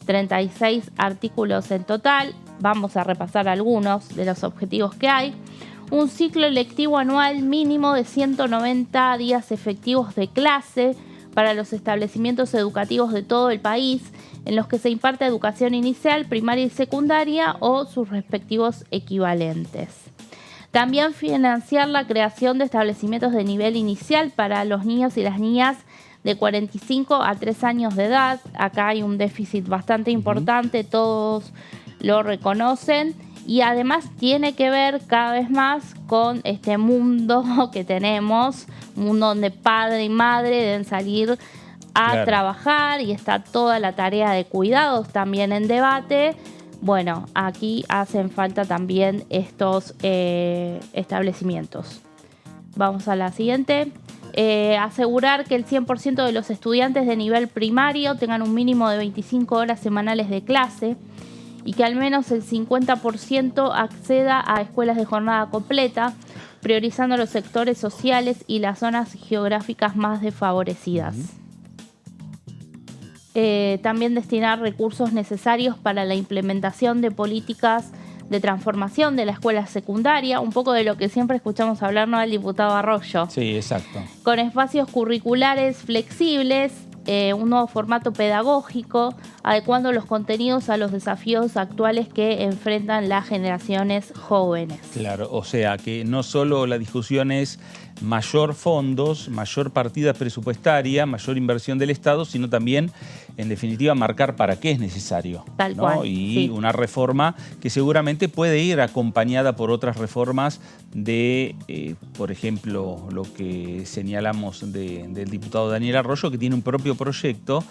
36 artículos en total, vamos a repasar algunos de los objetivos que hay. un ciclo lectivo anual mínimo de 190 días efectivos de clase para los establecimientos educativos de todo el país, en los que se imparte educación inicial, primaria y secundaria o sus respectivos equivalentes. También financiar la creación de establecimientos de nivel inicial para los niños y las niñas de 45 a 3 años de edad. Acá hay un déficit bastante importante, todos lo reconocen. Y además tiene que ver cada vez más con este mundo que tenemos, un mundo donde padre y madre deben salir a trabajar y está toda la tarea de cuidados también en debate. Bueno, aquí hacen falta también estos establecimientos. Vamos a la siguiente. Asegurar que el 100% de los estudiantes de nivel primario tengan un mínimo de 25 horas semanales de clase y que al menos el 50% acceda a escuelas de jornada completa, priorizando los sectores sociales y las zonas geográficas más desfavorecidas. También destinar recursos necesarios para la implementación de políticas de transformación de la escuela secundaria, un poco de lo que siempre escuchamos hablar, ¿no?, al diputado Arroyo. Sí, exacto. Con espacios curriculares flexibles, un nuevo formato pedagógico, adecuando los contenidos a los desafíos actuales que enfrentan las generaciones jóvenes. Claro, o sea que no solo la discusión es mayor fondos, mayor partida presupuestaria, mayor inversión del Estado, sino también, en definitiva, marcar para qué es necesario. Tal ¿no? cual. Y Sí. una reforma que seguramente puede ir acompañada por otras reformas de, por ejemplo, lo que señalamos del diputado Daniel Arroyo, que tiene un propio proyecto,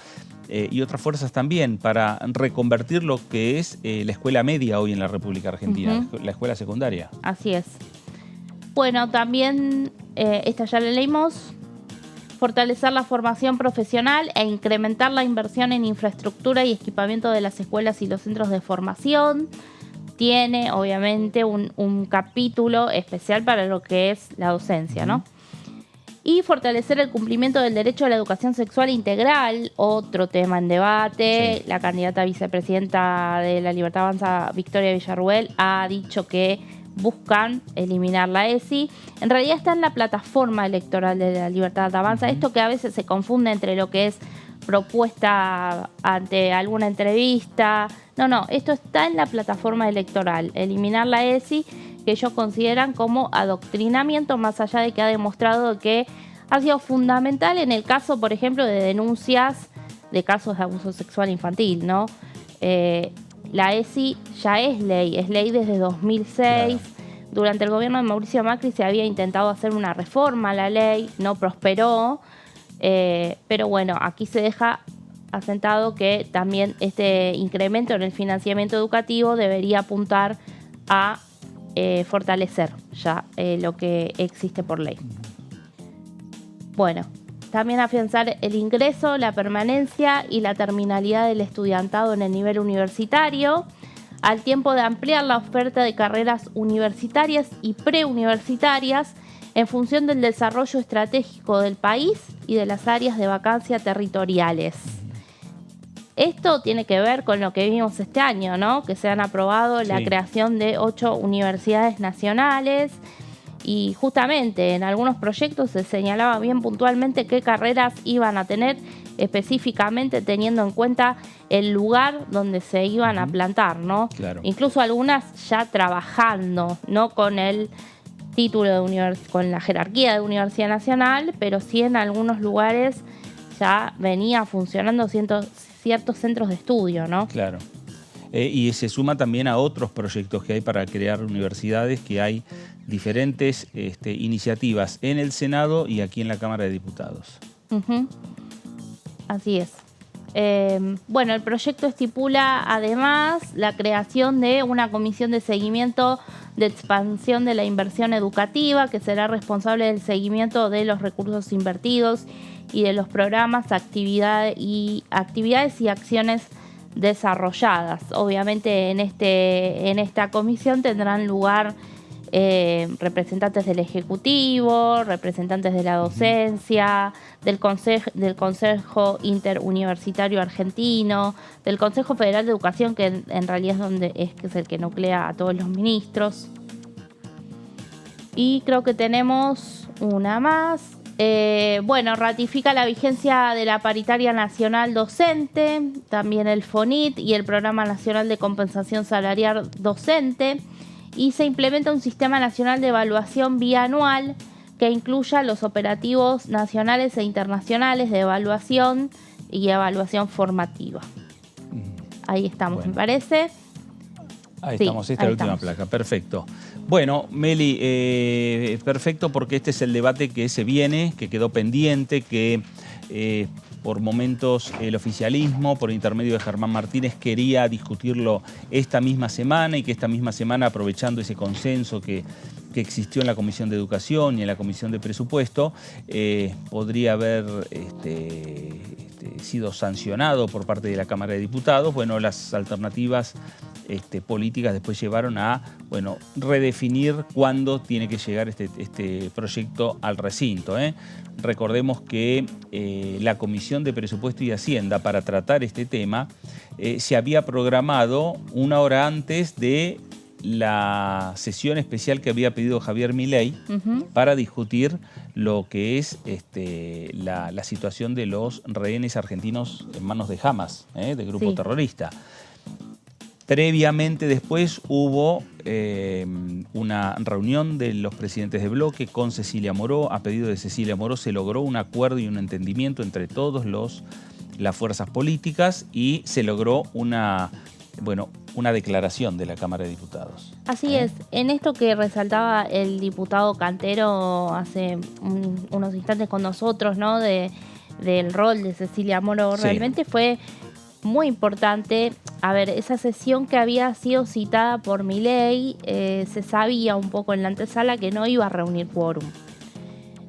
y otras fuerzas también, para reconvertir lo que es la escuela media hoy en la República Argentina, la escuela secundaria. Así es. Bueno, también, esta ya la leímos, fortalecer la formación profesional e incrementar la inversión en infraestructura y equipamiento de las escuelas y los centros de formación. Tiene, obviamente, un capítulo especial para lo que es la docencia, ¿no? Y fortalecer el cumplimiento del derecho a la educación sexual integral, otro tema en debate. Sí. La candidata a vicepresidenta de La Libertad Avanza, Victoria Villarruel, ha dicho que buscan eliminar la ESI. En realidad está en la plataforma electoral de La Libertad Avanza. Esto que a veces se confunde entre lo que es propuesta ante alguna entrevista. No, esto está en la plataforma electoral. Eliminar la ESI, que ellos consideran como adoctrinamiento, más allá de que ha demostrado que ha sido fundamental en el caso, por ejemplo, de denuncias de casos de abuso sexual infantil, ¿no? La ESI ya es ley desde 2006. Claro. Durante el gobierno de Mauricio Macri se había intentado hacer una reforma a la ley, no prosperó, pero bueno, aquí se deja asentado que también este incremento en el financiamiento educativo debería apuntar a fortalecer ya lo que existe por ley. Bueno, también afianzar el ingreso, la permanencia y la terminalidad del estudiantado en el nivel universitario, al tiempo de ampliar la oferta de carreras universitarias y preuniversitarias en función del desarrollo estratégico del país y de las áreas de vacancia territoriales. Esto tiene que ver con lo que vimos este año, ¿no? Que se han aprobado la creación de 8 universidades nacionales y justamente en algunos proyectos se señalaba bien puntualmente qué carreras iban a tener, específicamente teniendo en cuenta el lugar donde se iban a plantar, ¿no? Claro. Incluso algunas ya trabajando, no con el título de con la jerarquía de Universidad Nacional, pero sí en algunos lugares ya venía funcionando ciertos centros de estudio, ¿no? Claro. Y se suma también a otros proyectos que hay para crear universidades, que hay diferentes iniciativas en el Senado y aquí en la Cámara de Diputados. Así es. Bueno, el proyecto estipula además la creación de una comisión de seguimiento de expansión de la inversión educativa que será responsable del seguimiento de los recursos invertidos y de los programas, actividades y acciones desarrolladas. Obviamente en esta comisión tendrán lugar representantes del Ejecutivo, representantes de la docencia, del Consejo Interuniversitario Argentino, del Consejo Federal de Educación, que en realidad que es el que nuclea a todos los ministros. Y creo que tenemos una más. Bueno, ratifica la vigencia de la paritaria nacional docente, también el FONIT y el Programa Nacional de Compensación Salarial Docente, y se implementa un sistema nacional de evaluación bianual que incluya los operativos nacionales e internacionales de evaluación y evaluación formativa. Ahí estamos, bueno, me parece. Ahí estamos, esta es la última placa, perfecto. Bueno, Meli, perfecto, porque este es el debate que se viene, que quedó pendiente, que por momentos el oficialismo, por intermedio de Germán Martínez, quería discutirlo esta misma semana y que esta misma semana, aprovechando ese consenso que existió en la Comisión de Educación y en la Comisión de Presupuesto, podría haber sido sancionado por parte de la Cámara de Diputados. Bueno, las alternativas políticas después llevaron a, bueno, redefinir cuándo tiene que llegar este proyecto al recinto, Recordemos que la Comisión de Presupuesto y Hacienda, para tratar este tema, se había programado una hora antes de la sesión especial que había pedido Javier Milei para discutir lo que es la situación de los rehenes argentinos en manos de Hamas, del grupo terrorista. Previamente después hubo una reunión de los presidentes de bloque con Cecilia Moró. A pedido de Cecilia Moró se logró un acuerdo y un entendimiento entre todas las fuerzas políticas y se logró una declaración de la Cámara de Diputados. Así es. En esto que resaltaba el diputado Cantero hace unos instantes con nosotros, ¿no? Del rol de Cecilia Moró, sí, realmente fue muy importante. A ver, esa sesión que había sido citada por Milei, se sabía un poco en la antesala que no iba a reunir quórum.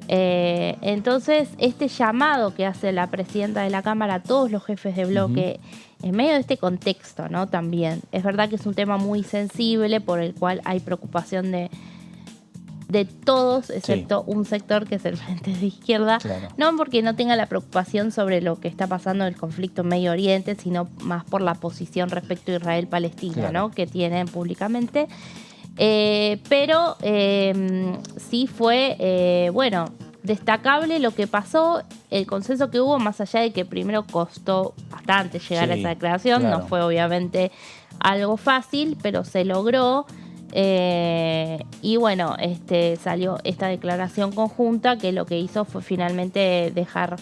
Entonces, este llamado que hace la presidenta de la Cámara a todos los jefes de bloque, en medio de este contexto, ¿no? También, es verdad que es un tema muy sensible por el cual hay preocupación de todos, excepto un sector que es el Frente de Izquierda, claro, no porque no tenga la preocupación sobre lo que está pasando en el conflicto en Medio Oriente, sino más por la posición respecto a Israel-Palestina, claro, ¿no? Que tienen públicamente. Pero sí fue, destacable lo que pasó, el consenso que hubo, más allá de que primero costó bastante llegar a esa declaración, claro, no fue obviamente algo fácil, pero se logró. Y bueno, salió esta declaración conjunta que lo que hizo fue finalmente dejar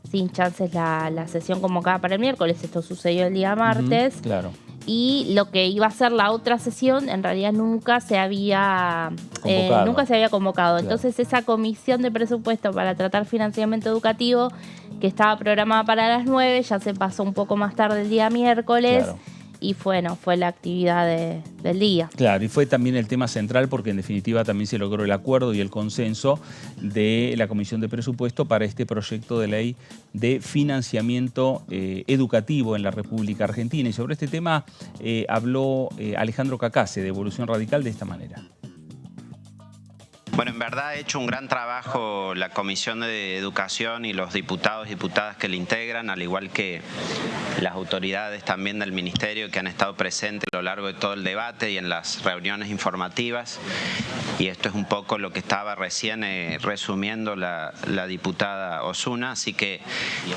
sin chances la sesión convocada para el miércoles. Esto sucedió el día martes. Claro. Y lo que iba a ser la otra sesión en realidad nunca se había convocado. Claro. Entonces esa comisión de presupuesto para tratar financiamiento educativo que estaba programada para las 9 ya se pasó un poco más tarde el día miércoles. Claro. Y fue la actividad del día. Claro, y fue también el tema central porque en definitiva también se logró el acuerdo y el consenso de la Comisión de Presupuesto para este proyecto de ley de financiamiento educativo en la República Argentina. Y sobre este tema habló Alejandro Cacase de Evolución Radical de esta manera. Bueno, en verdad ha hecho un gran trabajo la Comisión de Educación y los diputados y diputadas que le integran, al igual que las autoridades también del Ministerio que han estado presentes a lo largo de todo el debate y en las reuniones informativas. Y esto es un poco lo que estaba recién resumiendo la diputada Osuna. Así que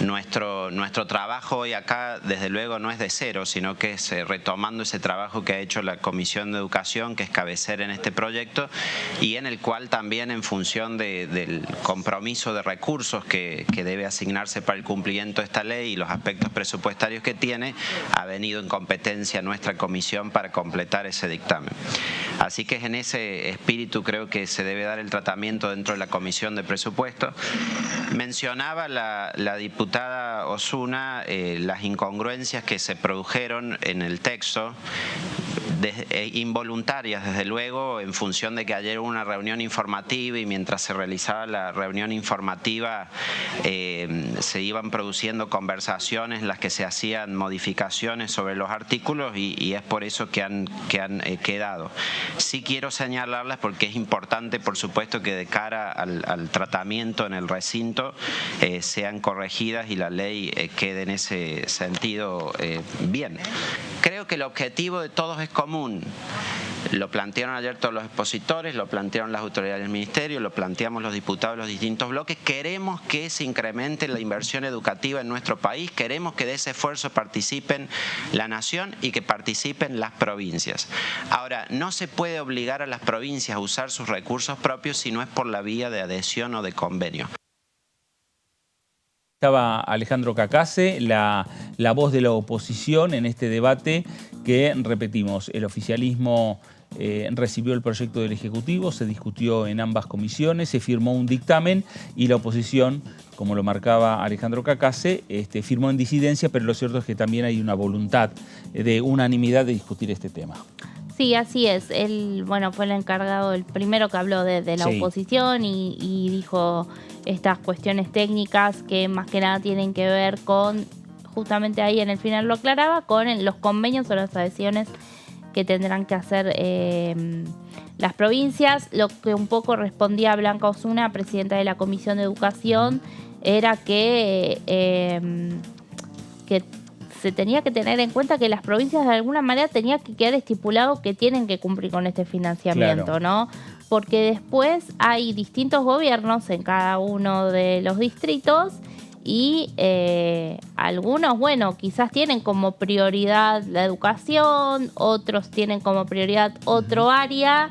nuestro trabajo hoy acá, desde luego, no es de cero, sino que es retomando ese trabajo que ha hecho la Comisión de Educación, que es cabecera en este proyecto y en el cual también en función del compromiso de recursos que debe asignarse para el cumplimiento de esta ley y los aspectos presupuestarios que tiene, ha venido en competencia nuestra comisión para completar ese dictamen. Así que es en ese espíritu creo que se debe dar el tratamiento dentro de la Comisión de Presupuesto. Mencionaba la diputada Osuna las incongruencias que se produjeron en el texto, involuntarias desde luego, en función de que ayer hubo una reunión informativa y mientras se realizaba la reunión informativa se iban produciendo conversaciones en las que se hacían modificaciones sobre los artículos y es por eso que han quedado. Sí quiero señalarlas porque es importante, por supuesto, que de cara al tratamiento en el recinto sean corregidas y la ley quede en ese sentido bien. Creo que el objetivo de todos es común. Lo plantearon ayer todos los expositores, lo plantearon las autoridades del ministerio, lo planteamos los diputados de los distintos bloques. Queremos que se incremente la inversión educativa en nuestro país, queremos que de ese esfuerzo participen la nación y que participen las provincias. Ahora, no se puede obligar a las provincias a usar sus recursos propios si no es por la vía de adhesión o de convenio. Estaba Alejandro Cacase, la voz de la oposición en este debate que, repetimos, el oficialismo recibió el proyecto del Ejecutivo, se discutió en ambas comisiones, se firmó un dictamen y la oposición, como lo marcaba Alejandro Cacase, firmó en disidencia, pero lo cierto es que también hay una voluntad de unanimidad de discutir este tema. Sí, así es. Él, bueno, fue el encargado, el primero que habló de la oposición y dijo estas cuestiones técnicas que más que nada tienen que ver con, justamente ahí en el final lo aclaraba, con los convenios o las adhesiones que tendrán que hacer las provincias. Lo que un poco respondía Blanca Osuna, presidenta de la Comisión de Educación, era que se tenía que tener en cuenta que las provincias de alguna manera tenía que quedar estipulado que tienen que cumplir con este financiamiento, claro, ¿no? Porque después hay distintos gobiernos en cada uno de los distritos y algunos, bueno, quizás tienen como prioridad la educación, otros tienen como prioridad otro área,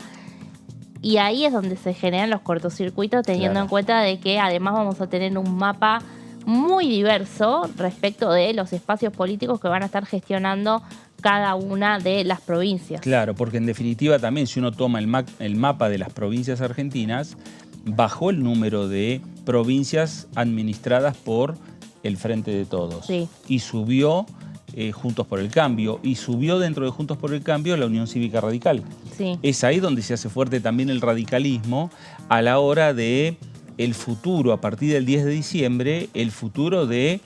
y ahí es donde se generan los cortocircuitos, teniendo en cuenta de que además vamos a tener un mapa muy diverso respecto de los espacios políticos que van a estar gestionando cada una de las provincias. Claro, porque en definitiva también si uno toma el mapa de las provincias argentinas, bajó el número de provincias administradas por el Frente de Todos. Sí. Y subió Juntos por el Cambio, y subió dentro de Juntos por el Cambio la Unión Cívica Radical. Sí. Es ahí donde se hace fuerte también el radicalismo a la hora de el futuro, a partir del 10 de diciembre, el futuro de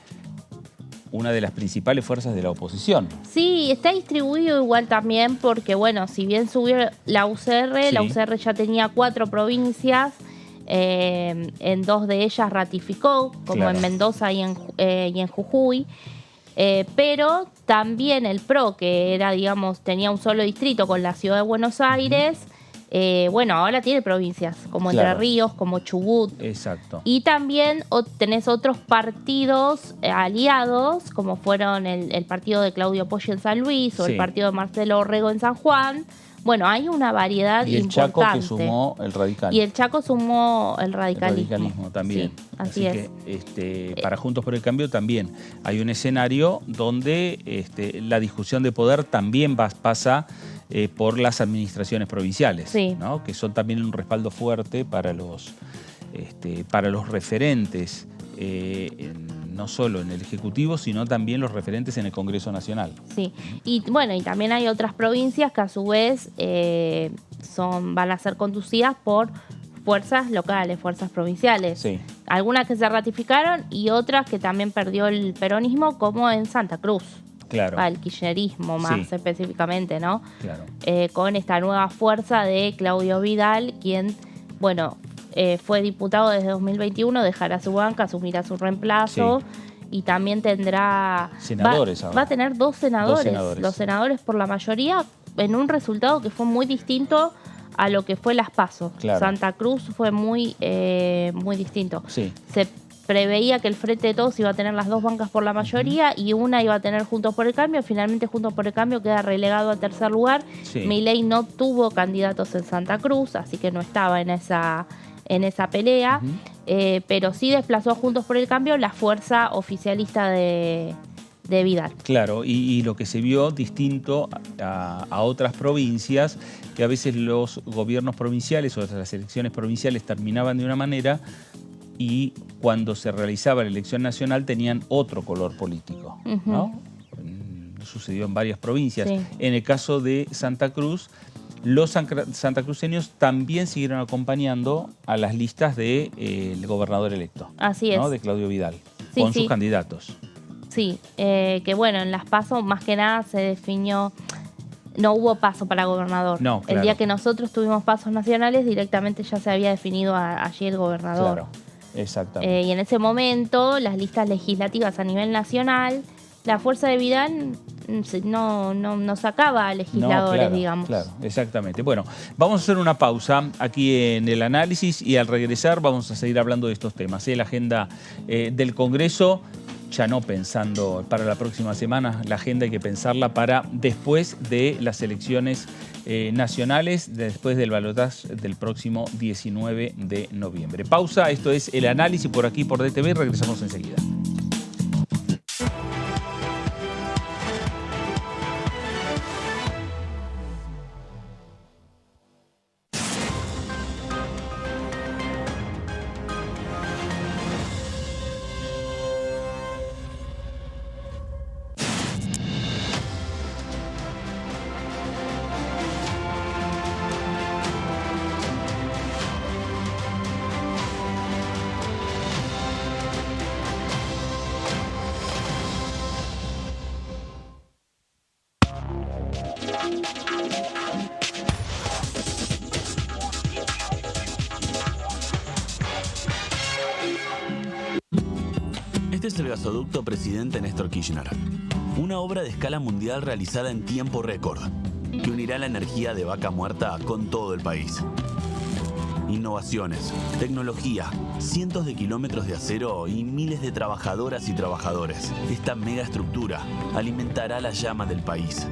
una de las principales fuerzas de la oposición. Sí, está distribuido igual también porque, bueno, si bien subió la UCR, la UCR ya tenía 4 provincias, en 2 de ellas ratificó, como en Mendoza y en Jujuy, pero también el PRO, que era, digamos, tenía un solo distrito con la ciudad de Buenos Aires, bueno, ahora tiene provincias como Entre Ríos, como Chubut. Exacto. Y también tenés otros partidos aliados, como fueron el partido de Claudio Poggi en San Luis o el partido de Marcelo Orrego en San Juan. Bueno, hay una variedad importante. Y el Chaco que sumó el radical. Y el Chaco sumó el radicalismo. El radicalismo también. Sí, así es. Que para Juntos por el Cambio también hay un escenario donde la discusión de poder también pasa por las administraciones provinciales, ¿no? Que son también un respaldo fuerte para los referentes, no solo en el Ejecutivo, sino también los referentes en el Congreso Nacional. Sí, y bueno, y también hay otras provincias que a su vez van a ser conducidas por fuerzas locales, fuerzas provinciales. Sí. Algunas que se ratificaron y otras que también perdió el peronismo, como en Santa Cruz. Claro. El kirchnerismo más específicamente, ¿no? Claro. Con esta nueva fuerza de Claudio Vidal, quien, bueno, fue diputado desde 2021, dejará su banca, asumirá su reemplazo y también tendrá... Senadores ahora. Va a tener 2 senadores. Los senadores por la mayoría, en un resultado que fue muy distinto a lo que fue las PASO. Claro. Santa Cruz fue muy distinto. Sí. Se preveía que el Frente de Todos iba a tener las 2 bancas por la mayoría y una iba a tener Juntos por el Cambio. Finalmente Juntos por el Cambio queda relegado a tercer lugar. Sí. Milei no tuvo candidatos en Santa Cruz, así que no estaba en esa pelea, pero sí desplazó a Juntos por el Cambio la fuerza oficialista de Vidal. Claro, y lo que se vio distinto a otras provincias, que a veces los gobiernos provinciales o las elecciones provinciales terminaban de una manera y cuando se realizaba la elección nacional tenían otro color político, ¿no? Sucedió en varias provincias. Sí. En el caso de Santa Cruz, los santacruceños también siguieron acompañando a las listas del gobernador electo. Así es. ¿No? De Claudio Vidal, con sus candidatos. Sí, que bueno, en las PASO más que nada se definió, no hubo paso para gobernador. No, claro. El día que nosotros tuvimos pasos nacionales, directamente ya se había definido allí el gobernador. Claro, exactamente. Y en ese momento, las listas legislativas a nivel nacional la fuerza de Vidal no sacaba a legisladores, claro, digamos. Claro, exactamente. Bueno, vamos a hacer una pausa aquí en el análisis y al regresar vamos a seguir hablando de estos temas. La agenda del Congreso, ya no pensando para la próxima semana, la agenda hay que pensarla para después de las elecciones nacionales, después del balotaje del próximo 19 de noviembre. Pausa, esto es el análisis por aquí por DTV, regresamos enseguida. Este es el gasoducto Presidente Néstor Kirchner, una obra de escala mundial realizada en tiempo récord, que unirá la energía de Vaca Muerta con todo el país. Innovaciones, tecnología, cientos de kilómetros de acero y miles de trabajadoras y trabajadores. Esta megaestructura alimentará la llama del país,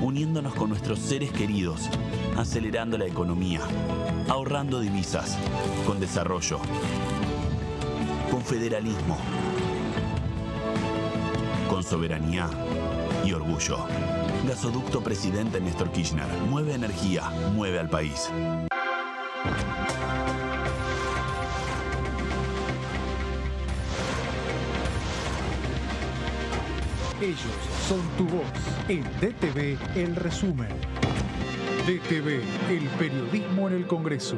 uniéndonos con nuestros seres queridos, acelerando la economía, ahorrando divisas, con desarrollo, con federalismo, con soberanía y orgullo. Gasoducto Presidente Néstor Kirchner. Mueve energía, mueve al país. Ellos son tu voz. En DTV, el resumen. DTV, el periodismo en el Congreso.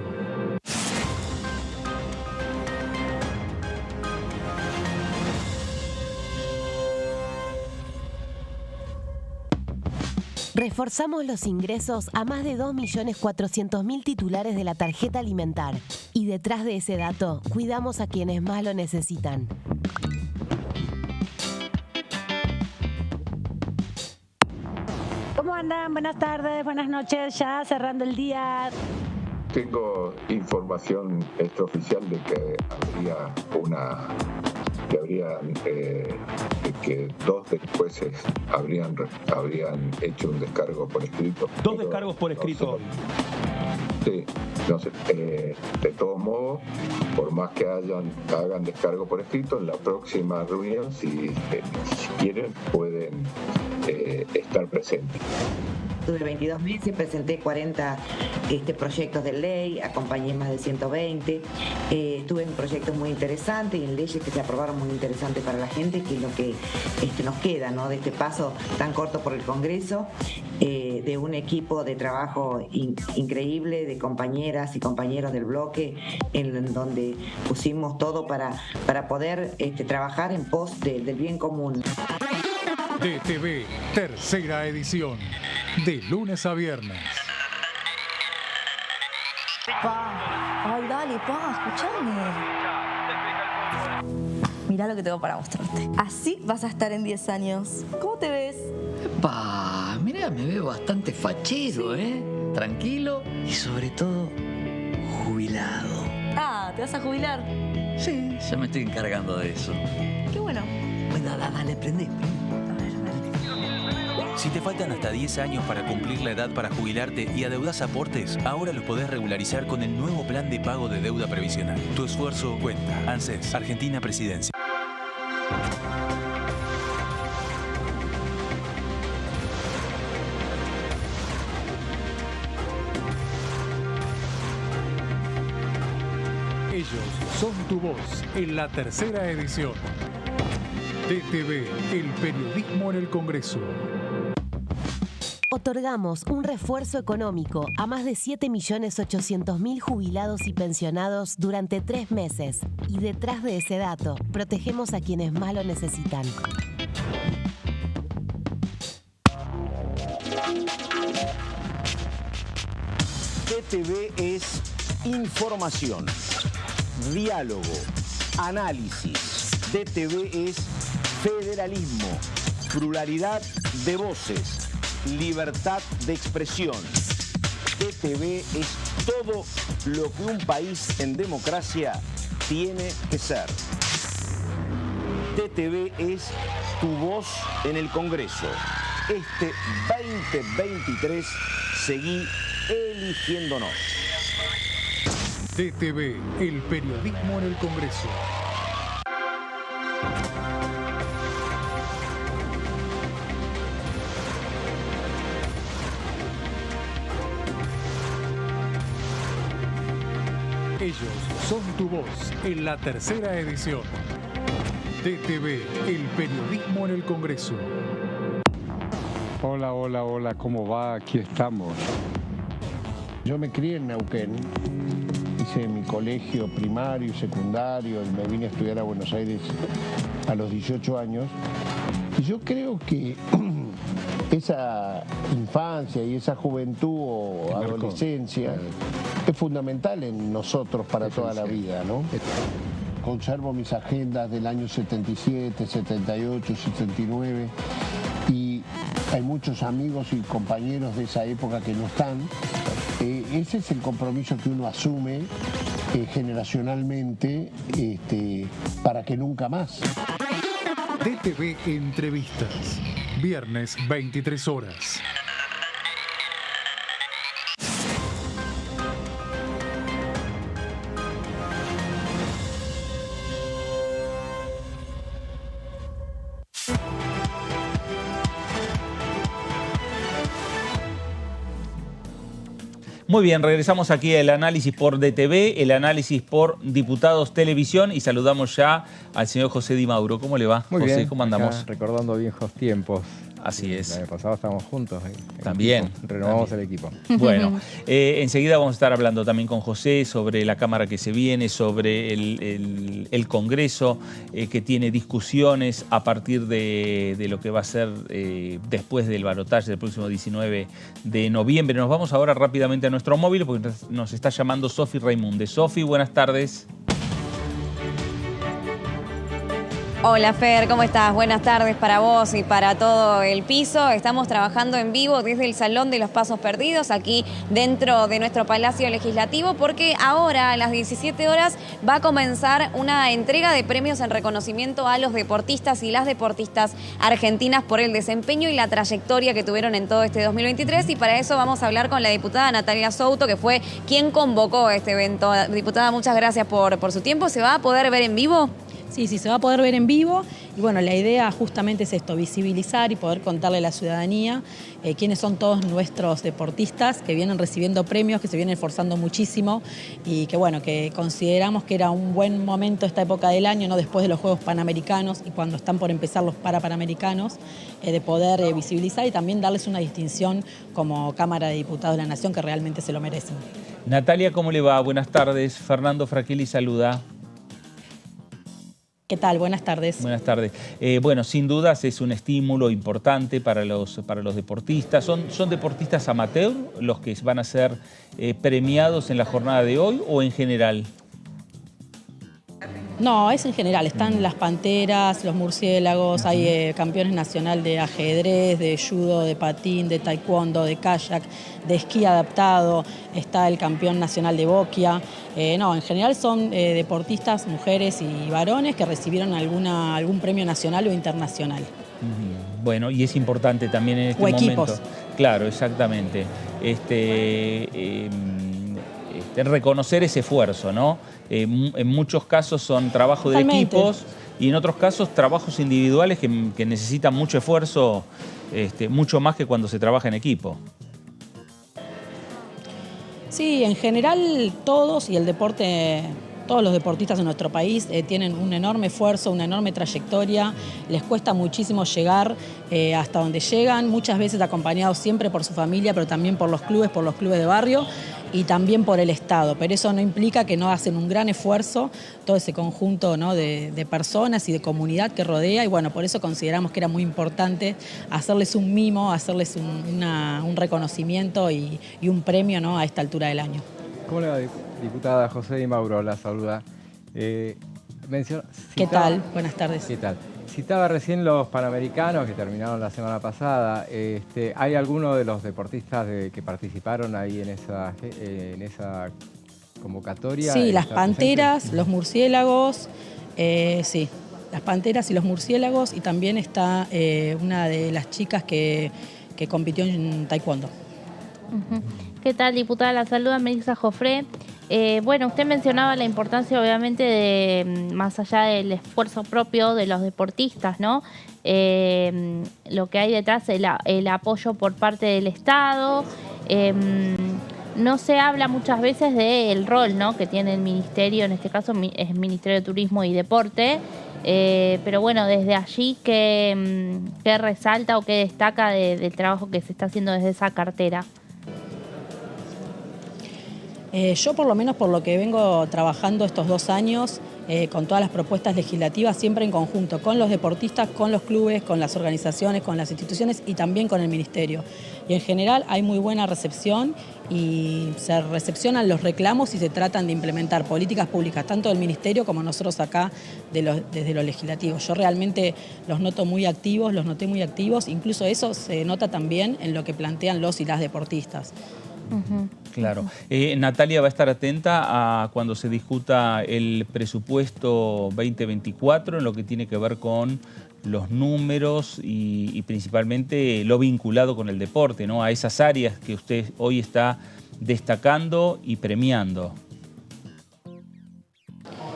Reforzamos los ingresos a más de 2.400.000 titulares de la tarjeta alimentar. Y detrás de ese dato, cuidamos a quienes más lo necesitan. ¿Cómo andan? Buenas tardes, buenas noches, ya cerrando el día. Tengo información extraoficial de que que dos de los jueces habrían hecho un descargo por escrito. ¿Dos descargos por escrito? Sí, no sé, de todos modos, por más que hagan descargo por escrito, en la próxima reunión, si quieren, pueden estar presentes. Tuve 22 meses, presenté 40 proyectos de ley, acompañé más de 120. Tuve proyectos muy interesantes y en leyes que se aprobaron muy interesantes para la gente, que es lo que nos queda, ¿no?, de este paso tan corto por el Congreso, de un equipo de trabajo increíble, de compañeras y compañeros del bloque, en donde pusimos todo para poder trabajar en pos del bien común. DTV, tercera edición, de lunes a viernes. Ay, dale, escuchame. Mirá lo que tengo para mostrarte. Así vas a estar en 10 años. ¿Cómo te ves? Mirá, me veo bastante fachero, tranquilo y sobre todo jubilado. Ah, ¿te vas a jubilar? Sí, ya me estoy encargando de eso. Qué bueno. Bueno, dale, prendé. Si te faltan hasta 10 años para cumplir la edad para jubilarte y adeudás aportes, ahora los podés regularizar con el nuevo plan de pago de deuda previsional. Tu esfuerzo cuenta. ANSES, Argentina Presidencia. Ellos son tu voz en la tercera edición. DTV, el periodismo en el Congreso. Otorgamos un refuerzo económico a más de 7.800.000 jubilados y pensionados durante 3 meses. Y detrás de ese dato, protegemos a quienes más lo necesitan. DTV es información, diálogo, análisis. DTV es federalismo, pluralidad de voces, libertad de expresión. DTV es todo lo que un país en democracia tiene que ser. DTV es tu voz en el Congreso. Este 2023 seguí eligiéndonos. DTV, el periodismo en el Congreso. Ellos son tu voz en la tercera edición. DTV, el periodismo en el Congreso. Hola, hola, hola, ¿cómo va? Aquí estamos. Yo me crié en Neuquén, hice mi colegio primario y secundario y me vine a estudiar a Buenos Aires a los 18 años. Y yo creo que esa infancia y esa juventud o adolescencia es fundamental en nosotros para toda la vida, ¿no? Conservo mis agendas del año 77, 78, 79 y hay muchos amigos y compañeros de esa época que no están. Ese es el compromiso que uno asume generacionalmente para que nunca más. DTV Entrevistas, viernes 23 horas. Muy bien, regresamos aquí al análisis por DTV, el análisis por Diputados Televisión y saludamos ya al señor José Di Mauro. ¿Cómo le va, Muy José? bien, ¿Cómo andamos? acá, recordando viejos tiempos. Así es. El año pasado estábamos juntos. También. Renovamos el equipo. Bueno, enseguida vamos a estar hablando también con José sobre la Cámara que se viene, sobre el Congreso, que tiene discusiones a partir de lo que va a ser después del balotaje del próximo 19 de noviembre. Nos vamos ahora rápidamente a nuestro móvil porque nos está llamando Sofi Raimunde. Sofi, buenas tardes. Hola Fer, ¿cómo estás? Buenas tardes para vos y para todo el piso. Estamos trabajando en vivo desde el Salón de los Pasos Perdidos, aquí dentro de nuestro Palacio Legislativo, porque ahora a las 17 horas va a comenzar una entrega de premios en reconocimiento a los deportistas y las deportistas argentinas por el desempeño y la trayectoria que tuvieron en todo este 2023. Y para eso vamos a hablar con la diputada Natalia Souto, que fue quien convocó este evento. Diputada, muchas gracias por su tiempo. ¿Se va a poder ver en vivo? Sí, se va a poder ver en vivo y bueno, la idea justamente es esto, visibilizar y poder contarle a la ciudadanía quiénes son todos nuestros deportistas que vienen recibiendo premios, que se vienen esforzando muchísimo y que bueno, que consideramos que era un buen momento esta época del año, ¿no? Después de los Juegos Panamericanos y cuando están por empezar los Parapanamericanos, de poder visibilizar y también darles una distinción como Cámara de Diputados de la Nación que realmente se lo merecen. Natalia, ¿cómo le va? Buenas tardes. Fernando Fraquelli saluda. ¿Qué tal? Buenas tardes. Buenas tardes. Bueno, sin dudas es un estímulo importante para los deportistas. ¿Son deportistas amateur los que van a ser premiados en la jornada de hoy o en general? No, es en general. Están las panteras, los murciélagos, hay campeones nacional de ajedrez, de judo, de patín, de taekwondo, de kayak, de esquí adaptado, está el campeón nacional de boquia. No, en general son deportistas, mujeres y varones que recibieron algún premio nacional o internacional. Bueno, y es importante también en este momento. Equipos. Claro, exactamente. Reconocer ese esfuerzo, ¿no? En muchos casos son trabajo de equipos y en otros casos trabajos individuales que necesitan mucho esfuerzo, mucho más que cuando se trabaja en equipo. Sí, en general todos y el deporte, todos los deportistas de nuestro país tienen un enorme esfuerzo, una enorme trayectoria, les cuesta muchísimo llegar hasta donde llegan, muchas veces acompañados siempre por su familia, pero también por los clubes de barrio y también por el Estado, pero eso no implica que no hacen un gran esfuerzo, todo ese conjunto, ¿no? de personas y de comunidad que rodea, y bueno, por eso consideramos que era muy importante hacerles un mimo, hacerles un reconocimiento y un premio, ¿no? A esta altura del año. ¿Cómo le va, diputada? José Di Mauro la saluda. ¿Qué tal? Buenas tardes. ¿Qué tal? Citaba recién los Panamericanos que terminaron la semana pasada. ¿Hay alguno de los deportistas que participaron ahí en esa convocatoria? Sí, las panteras, los murciélagos, sí, las panteras y los murciélagos, y también está una de las chicas que compitió en taekwondo. ¿Qué tal, diputada? La saluda Melissa Jofré. Bueno, usted mencionaba la importancia, obviamente, de más allá del esfuerzo propio de los deportistas, ¿no? Lo que hay detrás, el apoyo por parte del Estado. No se habla muchas veces del rol, ¿no?, que tiene el ministerio, en este caso es Ministerio de Turismo y Deporte. Pero bueno, desde allí, ¿qué resalta o qué destaca del trabajo que se está haciendo desde esa cartera? Yo, por lo menos por lo que vengo trabajando estos 2 años, con todas las propuestas legislativas, siempre en conjunto con los deportistas, con los clubes, con las organizaciones, con las instituciones y también con el ministerio. Y en general hay muy buena recepción y se recepcionan los reclamos y se tratan de implementar políticas públicas, tanto del ministerio como nosotros acá desde lo legislativo. Yo realmente los noté muy activos, incluso eso se nota también en lo que plantean los y las deportistas. Claro. Natalia va a estar atenta a cuando se discuta el presupuesto 2024 en lo que tiene que ver con los números y principalmente lo vinculado con el deporte, ¿no? A esas áreas que usted hoy está destacando y premiando.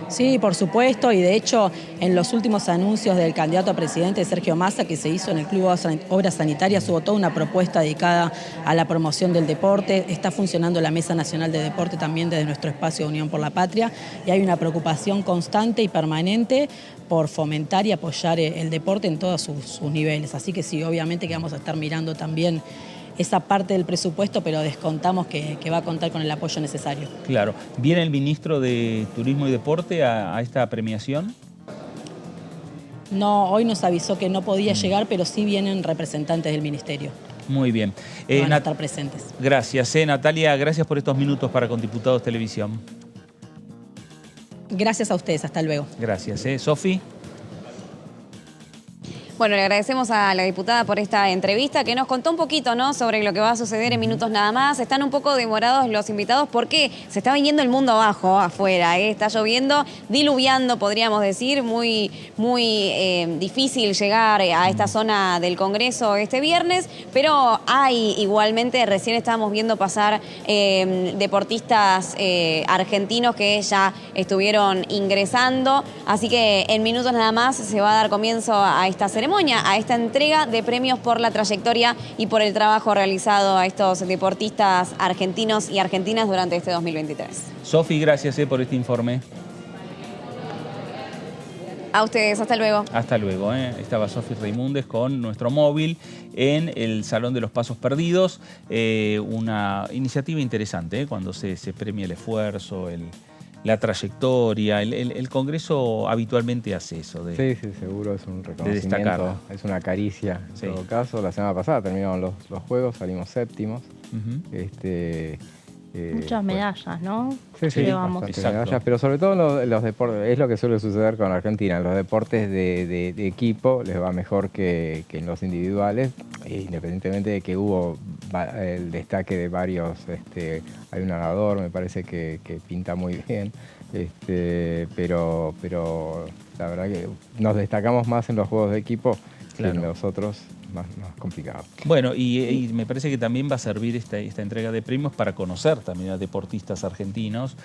Sí, por supuesto, y de hecho en los últimos anuncios del candidato a presidente Sergio Massa, que se hizo en el Club Obras Sanitarias, hubo toda una propuesta dedicada a la promoción del deporte. Está funcionando la Mesa Nacional de Deporte también desde nuestro espacio Unión por la Patria, y hay una preocupación constante y permanente por fomentar y apoyar el deporte en todos sus niveles. Así que sí, obviamente que vamos a estar mirando también esa parte del presupuesto, pero descontamos que va a contar con el apoyo necesario. Claro. ¿Viene el ministro de Turismo y Deporte a esta premiación? No, hoy nos avisó que no podía llegar, pero sí vienen representantes del ministerio. Muy bien. Van a estar presentes. Gracias, Natalia. Gracias por estos minutos para Con Diputados Televisión. Gracias a ustedes. Hasta luego. Gracias. Sofi. Bueno, le agradecemos a la diputada por esta entrevista que nos contó un poquito, ¿no?, sobre lo que va a suceder en minutos nada más. Están un poco demorados los invitados porque se está viniendo el mundo abajo, afuera, está lloviendo, diluviando, podríamos decir, muy difícil llegar a esta zona del Congreso este viernes, pero hay igualmente, recién estábamos viendo pasar deportistas argentinos que ya estuvieron ingresando, así que en minutos nada más se va a dar comienzo a esta ceremonia, a esta entrega de premios por la trayectoria y por el trabajo realizado a estos deportistas argentinos y argentinas durante este 2023. Sofi, gracias por este informe. A ustedes, hasta luego. Hasta luego. Estaba Sofi Reimundes con nuestro móvil en el Salón de los Pasos Perdidos. Una iniciativa interesante cuando se premia el esfuerzo, la trayectoria. El Congreso habitualmente hace eso. Sí, seguro, es un reconocimiento, es una caricia en todo caso. La semana pasada terminaron los Juegos, salimos séptimos. Muchas medallas, ¿no? Sí, medallas, pero sobre todo en los deportes, es lo que suele suceder con Argentina. En los deportes de equipo les va mejor que en los individuales, independientemente de que hubo el destaque de varios. Hay un nadador, me parece que pinta muy bien, pero la verdad que nos destacamos más en los juegos de equipo que en los otros. Más complicado. Bueno, y me parece que también va a servir esta entrega de premios para conocer también a deportistas argentinos.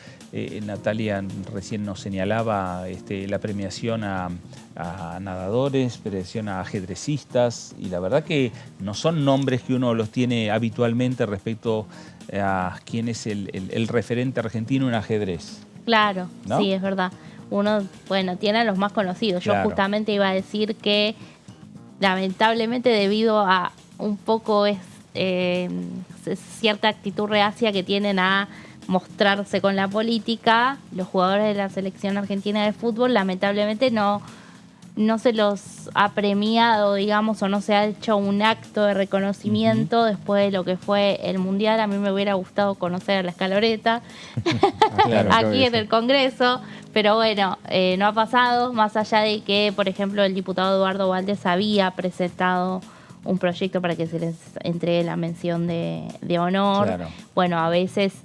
Natalia recién nos señalaba la premiación a nadadores, premiación a ajedrecistas, y la verdad que no son nombres que uno los tiene habitualmente respecto a quién es el referente argentino en ajedrez. Claro, ¿no? Sí, es verdad. Uno, tiene a los más conocidos. Yo justamente iba a decir que lamentablemente, debido a un poco cierta actitud reacia que tienen a mostrarse con la política, los jugadores de la selección argentina de fútbol, lamentablemente no se los ha premiado, digamos, o no se ha hecho un acto de reconocimiento después de lo que fue el Mundial. A mí me hubiera gustado conocer a la Escaloreta aquí en el Congreso, Pero bueno, no ha pasado, más allá de que, por ejemplo, el diputado Eduardo Valdés había presentado un proyecto para que se les entregue la mención de honor. Claro. Bueno, a veces,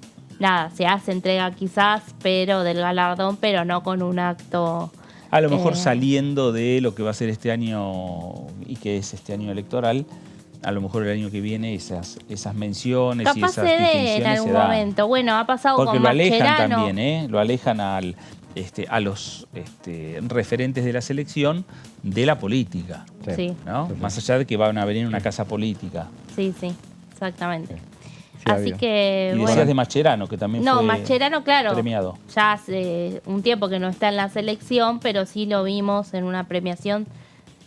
nada, se hace entrega quizás, pero del galardón, pero no con un acto... A lo mejor saliendo de lo que va a ser este año y que es este año electoral, a lo mejor el año que viene esas menciones capaz y esas distinciones en algún momento. Bueno, ha pasado porque con Mascherano. Porque lo alejan también, lo alejan a los referentes de la selección de la política. Sí. ¿No? Más allá de que van a venir en una casa política. Sí, exactamente. Sí, así que, y decías de Mascherano, que también fue Mascherano, claro, premiado. Ya hace un tiempo que no está en la selección, pero sí lo vimos en una premiación.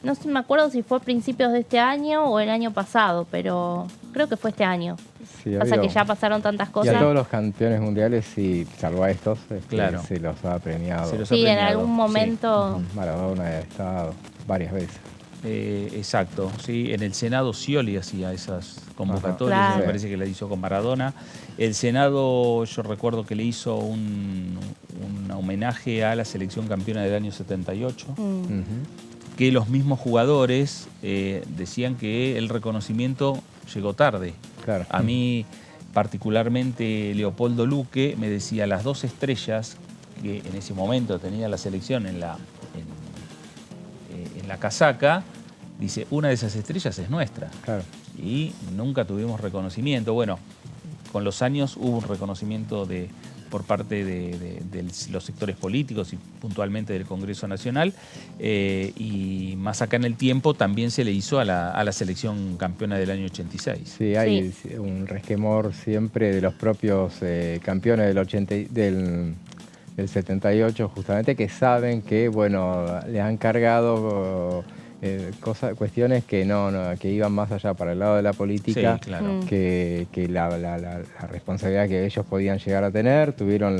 No sé, me acuerdo si fue a principios de este año o el año pasado, pero creo que fue este año. Sí, pasa que ya pasaron tantas cosas. Y a todos los campeones mundiales, sí, salvo a estos, claro, se los ha premiado. En algún momento. Sí. Maradona ha estado varias veces. Exacto, sí. En el Senado Scioli hacía esas convocatorias, claro. Me parece que la hizo con Maradona. El Senado, yo recuerdo que le hizo un homenaje a la selección campeona del año 78, que los mismos jugadores decían que el reconocimiento llegó tarde. Claro. A mí, particularmente, Leopoldo Luque me decía las 2 estrellas que en ese momento tenía la selección en la casaca, dice, una de esas estrellas es nuestra. Claro. Y nunca tuvimos reconocimiento. Bueno, con los años hubo un reconocimiento por parte de los sectores políticos y puntualmente del Congreso Nacional, y más acá en el tiempo también se le hizo a la selección campeona del año 86. Sí, hay un resquemor siempre de los propios campeones del 78, justamente, que saben que, bueno, les han cargado cuestiones que que iban más allá para el lado de la política, sí, claro. que la responsabilidad que ellos podían llegar a tener. Tuvieron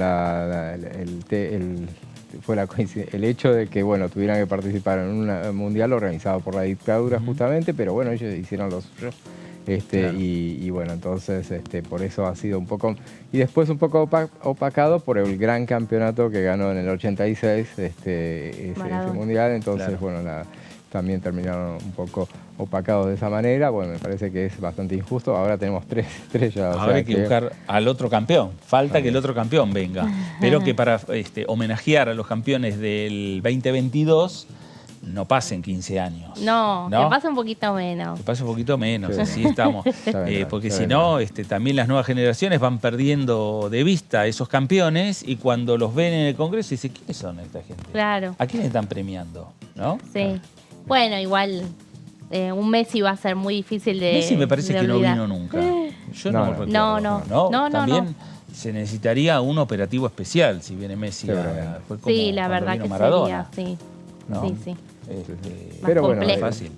el hecho de que, bueno, tuvieran que participar en un mundial organizado por la dictadura, justamente, pero bueno, ellos hicieron lo suyo. Claro. Y bueno, entonces por eso ha sido un poco... Y después un poco opacado por el gran campeonato que ganó en el 86, ese mundial. Entonces, claro, bueno, también terminaron un poco opacados de esa manera. Bueno, me parece que es bastante injusto. Ahora tenemos 3 estrellas. Ahora hay que buscar al otro campeón. Falta que el otro campeón venga. Pero que para homenajear a los campeones del 2022... no pasen 15 años. No, que pase un poquito menos. Que pase un poquito menos, sí, así estamos. Porque si no, también las nuevas generaciones van perdiendo de vista a esos campeones y cuando los ven en el Congreso dicen, ¿quiénes son esta gente? Claro. ¿A quiénes están premiando? ¿No? Sí. Bueno, igual un Messi va a ser muy difícil de Messi me parece que olvidar. No vino nunca. Yo no recuerdo. No. También se necesitaría un operativo especial si viene Messi. Fue como la verdad que Maradona. sería, sí. ¿No? Sí. Pero bueno, es fácil.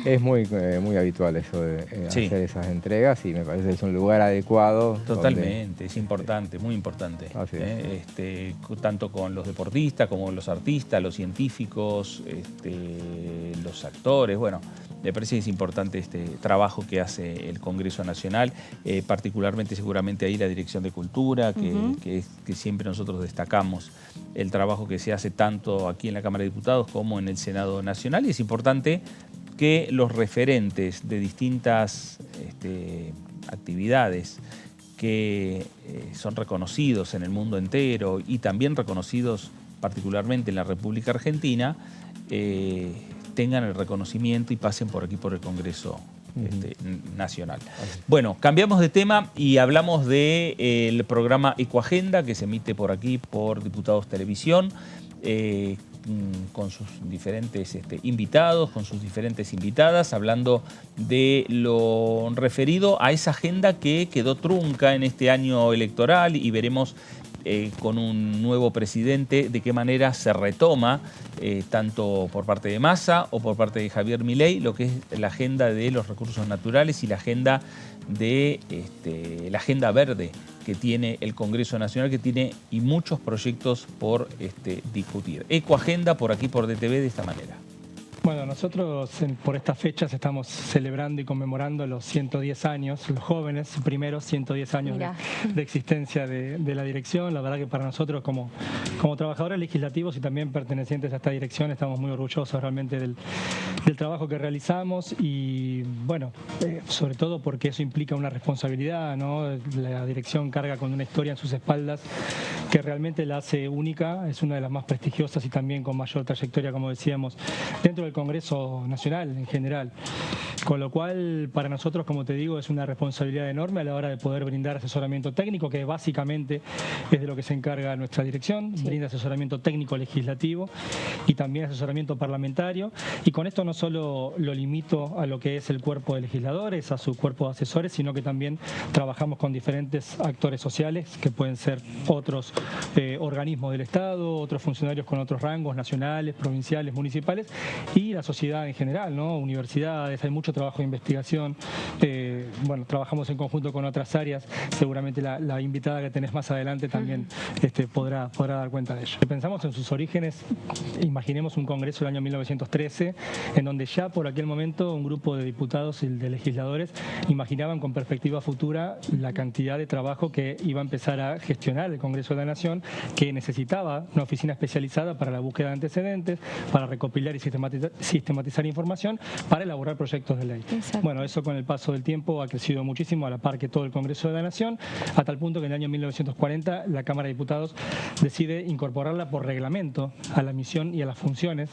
Es muy habitual eso de hacer esas entregas y me parece que es un lugar adecuado. Totalmente, es importante, muy importante. Tanto con los deportistas como los artistas, los científicos, los actores. Bueno, me parece que es importante este trabajo que hace el Congreso Nacional, particularmente seguramente ahí la Dirección de Cultura, que siempre nosotros destacamos el trabajo que se hace tanto aquí en la Cámara de Diputados como en el Senado Nacional, y es importante que los referentes de distintas actividades que son reconocidos en el mundo entero y también reconocidos particularmente en la República Argentina, tengan el reconocimiento y pasen por aquí por el Congreso Nacional. Bueno, cambiamos de tema y hablamos del programa Ecoagenda, que se emite por aquí por Diputados Televisión, con sus diferentes invitados, con sus diferentes invitadas, hablando de lo referido a esa agenda que quedó trunca en este año electoral, y veremos con un nuevo presidente de qué manera se retoma, tanto por parte de Massa o por parte de Javier Milei, lo que es la agenda de los recursos naturales y la agenda de la agenda verde que tiene el Congreso Nacional, que tiene y muchos proyectos por discutir. Ecoagenda por aquí por DTV de esta manera. Bueno, nosotros por estas fechas estamos celebrando y conmemorando los 110 años, los jóvenes primeros 110 años de existencia de la dirección. La verdad que para nosotros como trabajadores legislativos y también pertenecientes a esta dirección estamos muy orgullosos realmente del trabajo que realizamos y bueno, sobre todo porque eso implica una responsabilidad, ¿no? La dirección carga con una historia en sus espaldas que realmente la hace única, es una de las más prestigiosas y también con mayor trayectoria, como decíamos, dentro del Congreso Nacional en general. Con lo cual, para nosotros, como te digo, es una responsabilidad enorme a la hora de poder brindar asesoramiento técnico, que básicamente es de lo que se encarga nuestra dirección, brinda asesoramiento técnico legislativo y también asesoramiento parlamentario. Y con esto no solo lo limito a lo que es el cuerpo de legisladores, a su cuerpo de asesores, sino que también trabajamos con diferentes actores sociales, que pueden ser otros organismos del Estado, otros funcionarios con otros rangos nacionales, provinciales, municipales y la sociedad en general, ¿no? Universidades, hay mucho trabajo de investigación. Bueno, trabajamos en conjunto con otras áreas, seguramente la invitada que tenés más adelante también podrá dar cuenta de ello. Pensamos en sus orígenes, imaginemos un congreso del año 1913, en donde ya por aquel momento un grupo de diputados y de legisladores imaginaban con perspectiva futura la cantidad de trabajo que iba a empezar a gestionar el Congreso de la Nación, que necesitaba una oficina especializada para la búsqueda de antecedentes, para recopilar y sistematizar información, para elaborar proyectos de ley. Exacto. Bueno, eso con el paso del tiempo ha crecido muchísimo, a la par que todo el Congreso de la Nación, a tal punto que en el año 1940 la Cámara de Diputados decide incorporarla por reglamento a la misión y a las funciones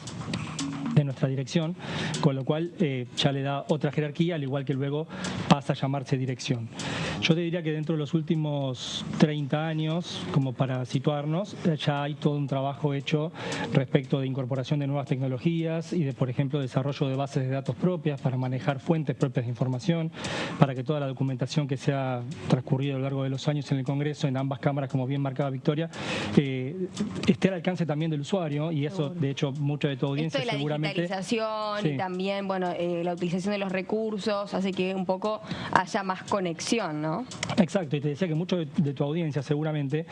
de nuestra dirección, con lo cual ya le da otra jerarquía, al igual que luego pasa a llamarse dirección. Yo te diría que dentro de los últimos 30 años, como para situarnos, ya hay todo un trabajo hecho respecto de incorporación de nuevas tecnologías y de, por ejemplo, desarrollo de bases de datos propias para manejar fuentes propias de información, para que toda la documentación que se ha transcurrido a lo largo de los años en el Congreso, en ambas cámaras, como bien marcaba Victoria, esté al alcance también del usuario, y eso, de hecho, mucha de tu audiencia seguramente... digitalización y también, bueno, la utilización de los recursos hace que un poco haya más conexión, ¿no? Exacto, y te decía que mucho de tu audiencia seguramente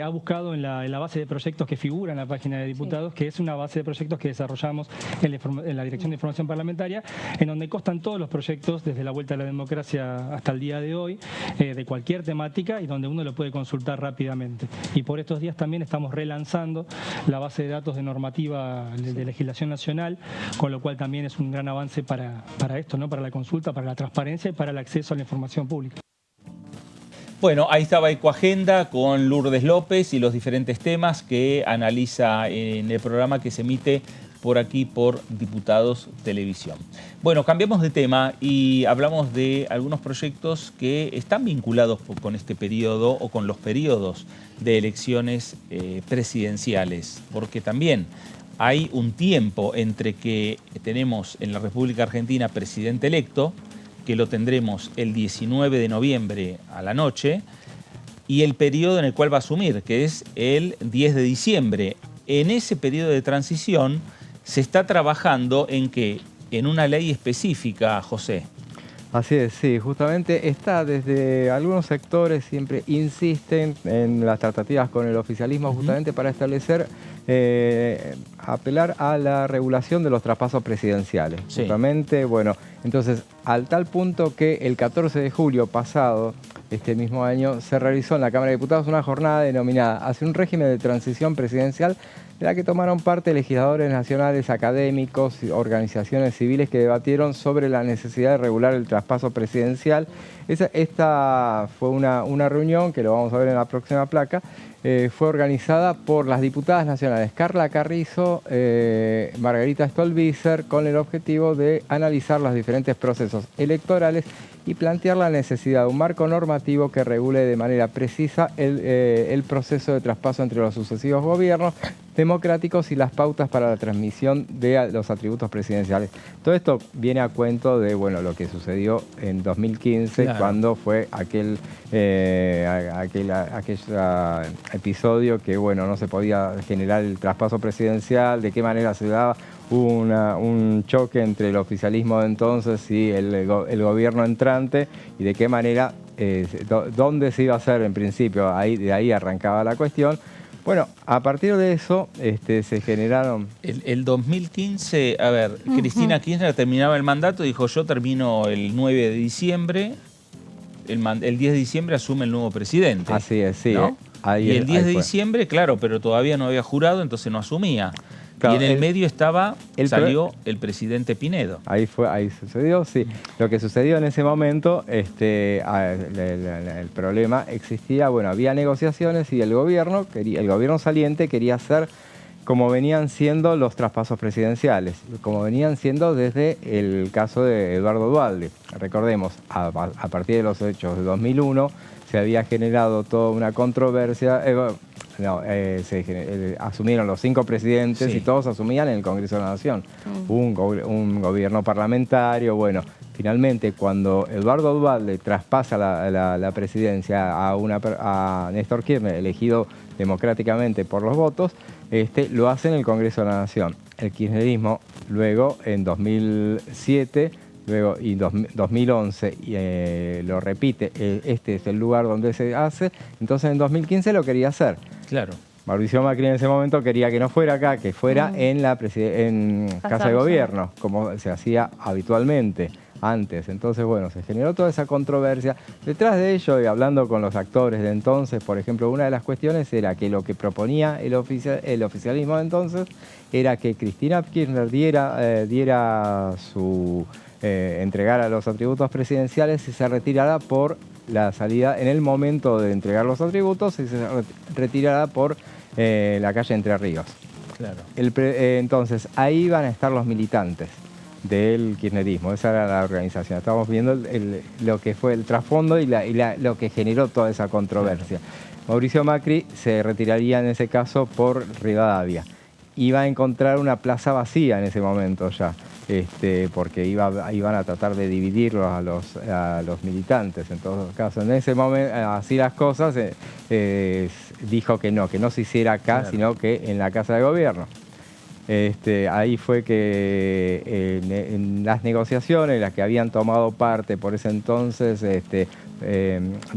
ha buscado en la base de proyectos que figura en la página de diputados, que es una base de proyectos que desarrollamos en la Dirección de Información Parlamentaria, en donde constan todos los proyectos desde la vuelta a la democracia hasta el día de hoy, de cualquier temática, y donde uno lo puede consultar rápidamente. Y por estos días también estamos relanzando la base de datos de normativa de legislación nacional, con lo cual también es un gran avance para esto, ¿no? Para la consulta, para la transparencia y para el acceso a la información pública. Bueno, ahí estaba Ecoagenda con Lourdes López y los diferentes temas que analiza en el programa que se emite por aquí por Diputados Televisión. Bueno, cambiamos de tema y hablamos de algunos proyectos que están vinculados con este periodo o con los periodos de elecciones presidenciales, porque también hay un tiempo entre que tenemos en la República Argentina presidente electo, que lo tendremos el 19 de noviembre a la noche, y el periodo en el cual va a asumir, que es el 10 de diciembre. En ese periodo de transición se está trabajando en una ley específica, José. Así es, sí, justamente está desde algunos sectores, siempre insisten en las tratativas con el oficialismo justamente para establecer, apelar a la regulación de los traspasos presidenciales. Sí. Justamente, bueno, entonces, al tal punto que el 14 de julio pasado, este mismo año, se realizó en la Cámara de Diputados una jornada denominada hacia un régimen de transición presidencial, de la que tomaron parte legisladores nacionales, académicos y organizaciones civiles que debatieron sobre la necesidad de regular el traspaso presidencial. Esta fue una reunión, que lo vamos a ver en la próxima placa, fue organizada por las diputadas nacionales Carla Carrizo, Margarita Stolbizer, con el objetivo de analizar los diferentes procesos electorales y plantear la necesidad de un marco normativo que regule de manera precisa el proceso de traspaso entre los sucesivos gobiernos democráticos y las pautas para la transmisión de los atributos presidenciales. Todo esto viene a cuento de lo que sucedió en 2015, claro, cuando fue aquel episodio que no se podía generar el traspaso presidencial, de qué manera se daba un choque entre el oficialismo de entonces y el gobierno entrante, y de qué manera, dónde se iba a hacer en principio, de ahí arrancaba la cuestión. Bueno, a partir de eso se generaron... El 2015, a ver, Cristina Kirchner terminaba el mandato y dijo, yo termino el 9 de diciembre, el 10 de diciembre asume el nuevo presidente. Así es, sí. ¿No? Y el 10 de diciembre, claro, pero todavía no había jurado, entonces no asumía. Claro, y en el medio salió el presidente Pinedo. Ahí sucedió, sí. Lo que sucedió en ese momento, el problema existía, bueno, había negociaciones y el gobierno saliente quería hacer como venían siendo los traspasos presidenciales, como venían siendo desde el caso de Eduardo Duhalde. Recordemos, a partir de los hechos de 2001 se había generado toda una controversia. Asumieron los 5 presidentes y todos asumían en el Congreso de la Nación. Un gobierno parlamentario, bueno, finalmente cuando Eduardo Duhalde traspasa la presidencia a Néstor Kirchner, elegido democráticamente por los votos, lo hace en el Congreso de la Nación. El kirchnerismo luego en 2007 y 2011 lo repite, este es el lugar donde se hace, entonces en 2015 lo quería hacer. Claro. Mauricio Macri en ese momento quería que no fuera acá, que fuera en Casa de Gobierno, como se hacía habitualmente antes. Entonces, bueno, se generó toda esa controversia. Detrás de ello, y hablando con los actores de entonces, por ejemplo, una de las cuestiones era que lo que proponía el oficialismo de entonces era que Cristina Kirchner entregara los atributos presidenciales y se retirara por la salida, en el momento de entregar los atributos, y se retirara por la calle Entre Ríos. Claro. Entonces, ahí van a estar los militantes del kirchnerismo, esa era la organización. Estamos viendo lo que fue el trasfondo y lo que generó toda esa controversia. Claro. Mauricio Macri se retiraría en ese caso por Rivadavia. Iba a encontrar una plaza vacía en ese momento ya, porque iban a tratar de dividirlos a los militantes. En todo caso, en ese momento, así las cosas, dijo que no se hiciera acá, claro, sino que en la Casa de Gobierno. Ahí fue que en las negociaciones, las que habían tomado parte por ese entonces, de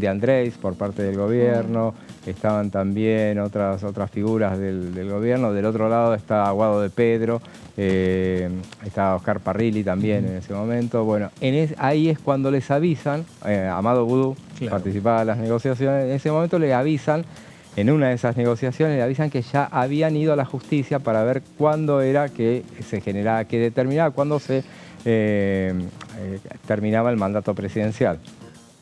Andrés por parte del gobierno, estaban también otras figuras del gobierno. Del otro lado estaba Guado de Pedro, estaba Oscar Parrilli también en ese momento. Bueno, ahí es cuando les avisan, Amado Vudú, claro, participaba de las negociaciones, en ese momento le avisan, en una de esas negociaciones le avisan que ya habían ido a la justicia para ver cuándo era que se generaba, que determinaba cuándo se terminaba el mandato presidencial.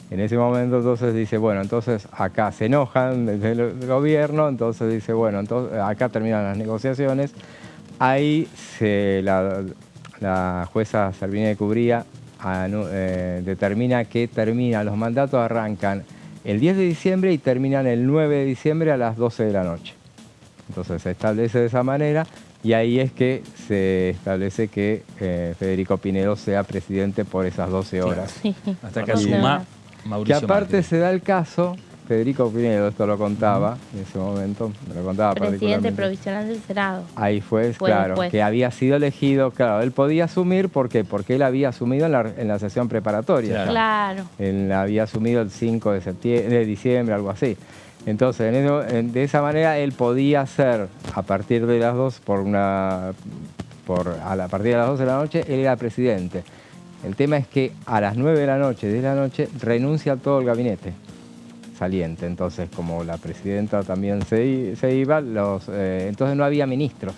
En ese momento entonces dice, bueno, entonces acá se enojan desde el gobierno, entonces dice, bueno, entonces acá terminan las negociaciones. Ahí la jueza Servini de Cubría determina que los mandatos arrancan el 10 de diciembre y terminan el 9 de diciembre a las 12 de la noche. Entonces se establece de esa manera y ahí es que se establece que Federico Pinedo sea presidente por esas 12 horas. Sí. Hasta que asuma Mauricio Que aparte Macri. se da el caso, Federico Pinedo, esto lo contaba en ese momento, me lo contaba presidente provisional del Senado. Ahí fue claro, después, que había sido elegido, claro, él podía asumir, ¿por qué? Porque él había asumido en la sesión preparatoria. Claro. Él había asumido el 5 de diciembre, algo así. Entonces, de esa manera, él podía ser, a partir de las 2, a partir de las 12 de la noche, él era presidente. El tema es que a las 9 de la noche, renuncia a todo el gabinete saliente. Entonces, como la presidenta también se iba, entonces no había ministros.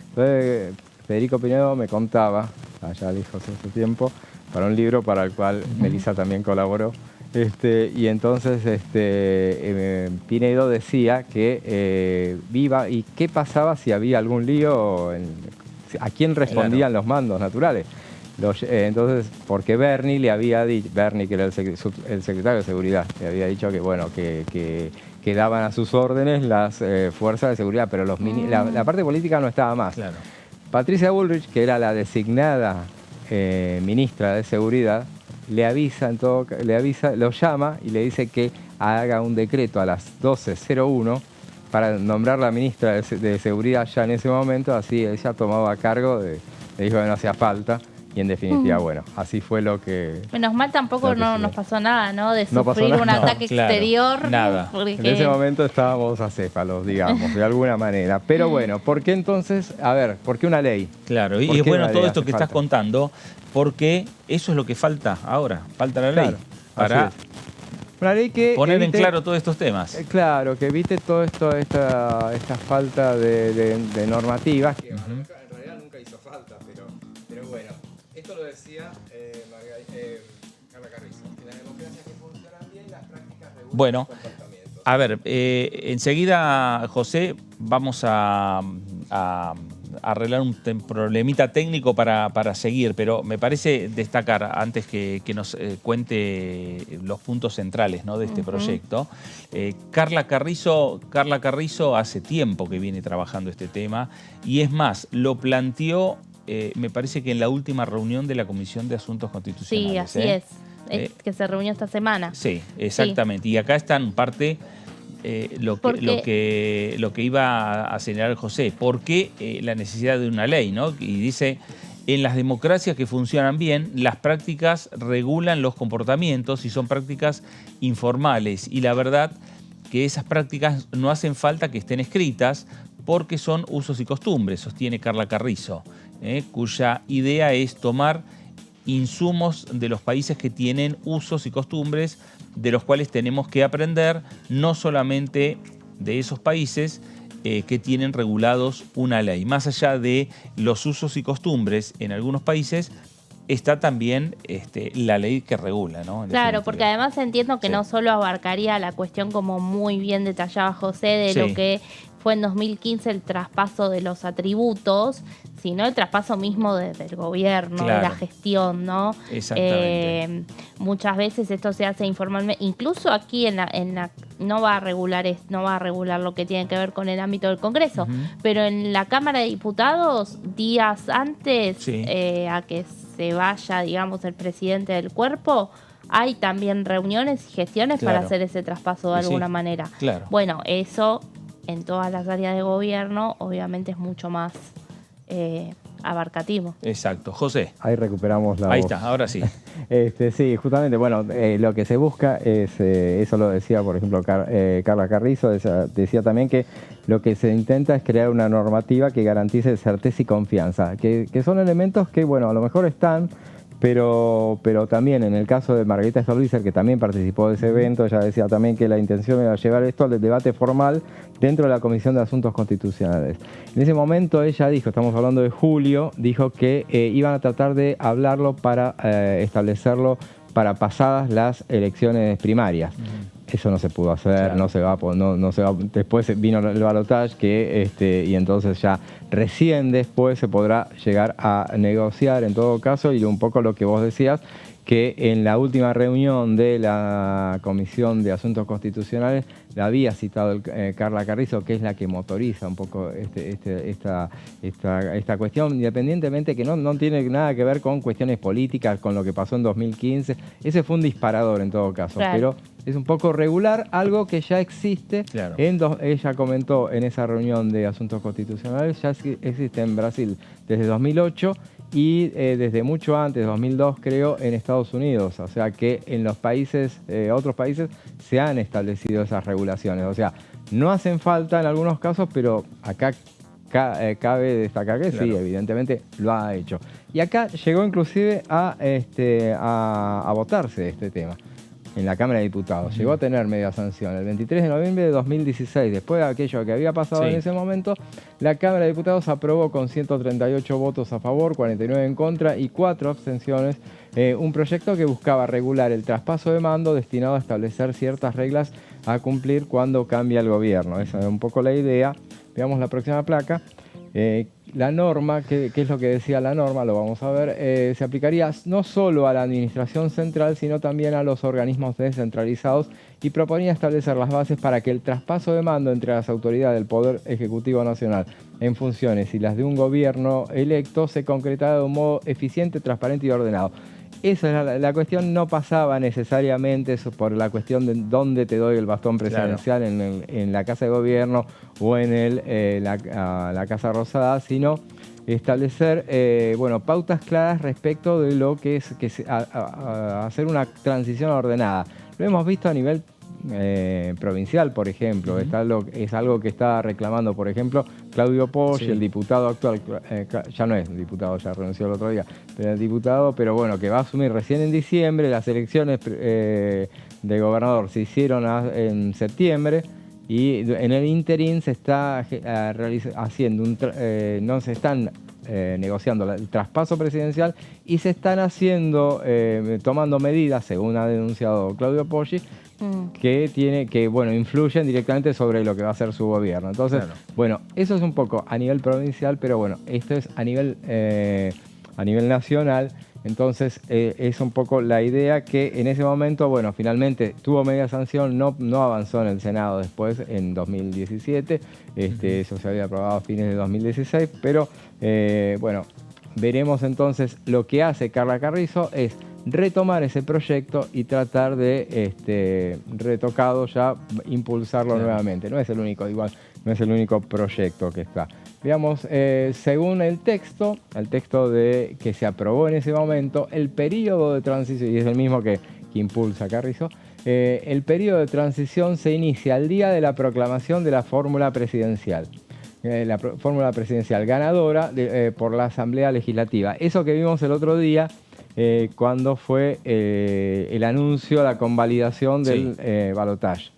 Entonces, Federico Pinedo me contaba, allá dijo hace tiempo, para un libro para el cual Melissa también colaboró. Y entonces Pinedo decía que viva y qué pasaba si había algún lío, a quién respondían los mandos naturales. Entonces, porque Berni le había dicho, Berni que era el secretario de Seguridad, le había dicho que bueno, que daban a sus órdenes las fuerzas de seguridad, pero la parte política no estaba más. Claro. Patricia Bullrich, que era la designada ministra de Seguridad, lo llama y le dice que haga un decreto a las 12:01 para nombrar la ministra de Seguridad ya en ese momento, así ella tomaba cargo, le dijo que no hacía falta, Y en definitiva, bueno, así fue lo que... Menos mal tampoco no nos pasó nada, ¿no? De No pasó sufrir nada. un ataque exterior. Nada. Porque... En ese momento estábamos acéfalos, digamos, de alguna manera. Pero bueno, ¿por qué entonces? A ver, ¿por qué una ley? Claro, y es bueno todo esto que estás contando, porque eso es lo que falta ahora. Falta la ley para una ley que poner evite, en claro todos estos temas. Claro, que evite todo esto, esta falta de normativas. Que en realidad nunca hizo falta, pero bueno. Esto lo decía Carla Carrizo, que las democracias que funcionan bien, las prácticas regulan Bueno, los comportamientos. a ver, enseguida, José, vamos a arreglar un problemita técnico para seguir, pero me parece destacar, antes que nos cuente los puntos centrales, ¿no?, de este proyecto. Carla Carrizo hace tiempo que viene trabajando este tema, y es más, lo planteó, me parece que en la última reunión de la Comisión de Asuntos Constitucionales. Sí, así es, que se reunió esta semana. Sí, exactamente. Sí. Y acá está en parte lo que iba a señalar José. ¿Por qué la necesidad de una ley, ¿no? Y dice, en las democracias que funcionan bien, las prácticas regulan los comportamientos y son prácticas informales. Y la verdad que esas prácticas no hacen falta que estén escritas, porque son usos y costumbres, sostiene Carla Carrizo, cuya idea es tomar insumos de los países que tienen usos y costumbres de los cuales tenemos que aprender, no solamente de esos países que tienen regulados una ley. Más allá de los usos y costumbres en algunos países, está también la ley que regula, ¿no? Claro, porque además entiendo que no solo abarcaría la cuestión, como muy bien detallaba José, de lo que fue en 2015 el traspaso de los atributos, sino el traspaso mismo del gobierno, de la gestión, ¿no? Exactamente. Muchas veces esto se hace informalmente, incluso aquí no va a regular lo que tiene que ver con el ámbito del Congreso, pero en la Cámara de Diputados, días antes a que se vaya, digamos, el presidente del cuerpo, hay también reuniones y gestiones para hacer ese traspaso de alguna manera. Claro. Bueno, eso en todas las áreas de gobierno obviamente es mucho más abarcativo. Exacto. José. Ahí recuperamos la voz. Ahí está, ahora sí. Sí, justamente, bueno, lo que se busca es, eso lo decía, por ejemplo, Carla Carrizo, decía también que lo que se intenta es crear una normativa que garantice certeza y confianza, que son elementos que, bueno, a lo mejor están, pero también en el caso de Margarita Stolbizer, que también participó de ese evento, ella decía también que la intención era llevar esto al debate formal dentro de la Comisión de Asuntos Constitucionales. En ese momento ella dijo, estamos hablando de julio, dijo que iban a tratar de hablarlo para establecerlo para pasadas las elecciones primarias. Eso no se pudo hacer, no se va. Después vino el balotaje y entonces ya recién después se podrá llegar a negociar en todo caso, y un poco lo que vos decías, que en la última reunión de la Comisión de Asuntos Constitucionales la había citado Carla Carrizo, que es la que motoriza un poco esta cuestión, independientemente que no tiene nada que ver con cuestiones políticas, con lo que pasó en 2015. Ese fue un disparador en todo caso, pero es un poco regular algo que ya existe. Ella comentó en esa reunión de Asuntos Constitucionales, ya existe en Brasil desde 2008, y desde mucho antes, 2002 creo, en Estados Unidos. O sea que en los países, otros países, se han establecido esas regulaciones. O sea, no hacen falta en algunos casos, pero acá cabe destacar que sí, evidentemente lo ha hecho. Y acá llegó inclusive a votarse este tema en la Cámara de Diputados. Llegó a tener media sanción. El 23 de noviembre de 2016, después de aquello que había pasado en ese momento, la Cámara de Diputados aprobó con 138 votos a favor, 49 en contra y 4 abstenciones, un proyecto que buscaba regular el traspaso de mando destinado a establecer ciertas reglas a cumplir cuando cambia el gobierno. Esa es un poco la idea. Veamos la próxima placa. La norma, ¿qué es lo que decía la norma? Lo vamos a ver. Se aplicaría no solo a la administración central, sino también a los organismos descentralizados, y proponía establecer las bases para que el traspaso de mando entre las autoridades del Poder Ejecutivo Nacional en funciones y las de un gobierno electo se concretara de un modo eficiente, transparente y ordenado. esa es la cuestión, no pasaba necesariamente eso por la cuestión de dónde te doy el bastón presidencial, en la Casa de Gobierno o en la Casa Rosada, sino establecer pautas claras respecto de lo que es hacer una transición ordenada. Lo hemos visto a nivel provincial, por ejemplo. Es algo que está reclamando, por ejemplo, Claudio Poggi, el diputado actual, ya no es diputado, ya renunció el otro día, pero el diputado, pero bueno, que va a asumir recién en diciembre. Las elecciones de gobernador se hicieron en septiembre y en el interín se está haciendo no se están negociando el traspaso presidencial y se están haciendo, tomando medidas, según ha denunciado Claudio Poggi, que influyen directamente sobre lo que va a ser su gobierno. Entonces, eso es un poco a nivel provincial, pero bueno, esto es a nivel nacional. Entonces, es un poco la idea que en ese momento, finalmente tuvo media sanción, no avanzó en el Senado después, en 2017. Eso se había aprobado a fines de 2016, pero veremos entonces. Lo que hace Carla Carrizo es retomar ese proyecto y tratar de, retocado ya, impulsarlo nuevamente. No es el único, no es el único proyecto que está. Veamos, según el texto que se aprobó en ese momento, el periodo de transición, y es el mismo que impulsa Carrizo, el periodo de transición se inicia el día de la proclamación de la fórmula presidencial. La fórmula presidencial ganadora por la Asamblea Legislativa. Eso que vimos el otro día, cuando fue el anuncio, la convalidación del balotaje.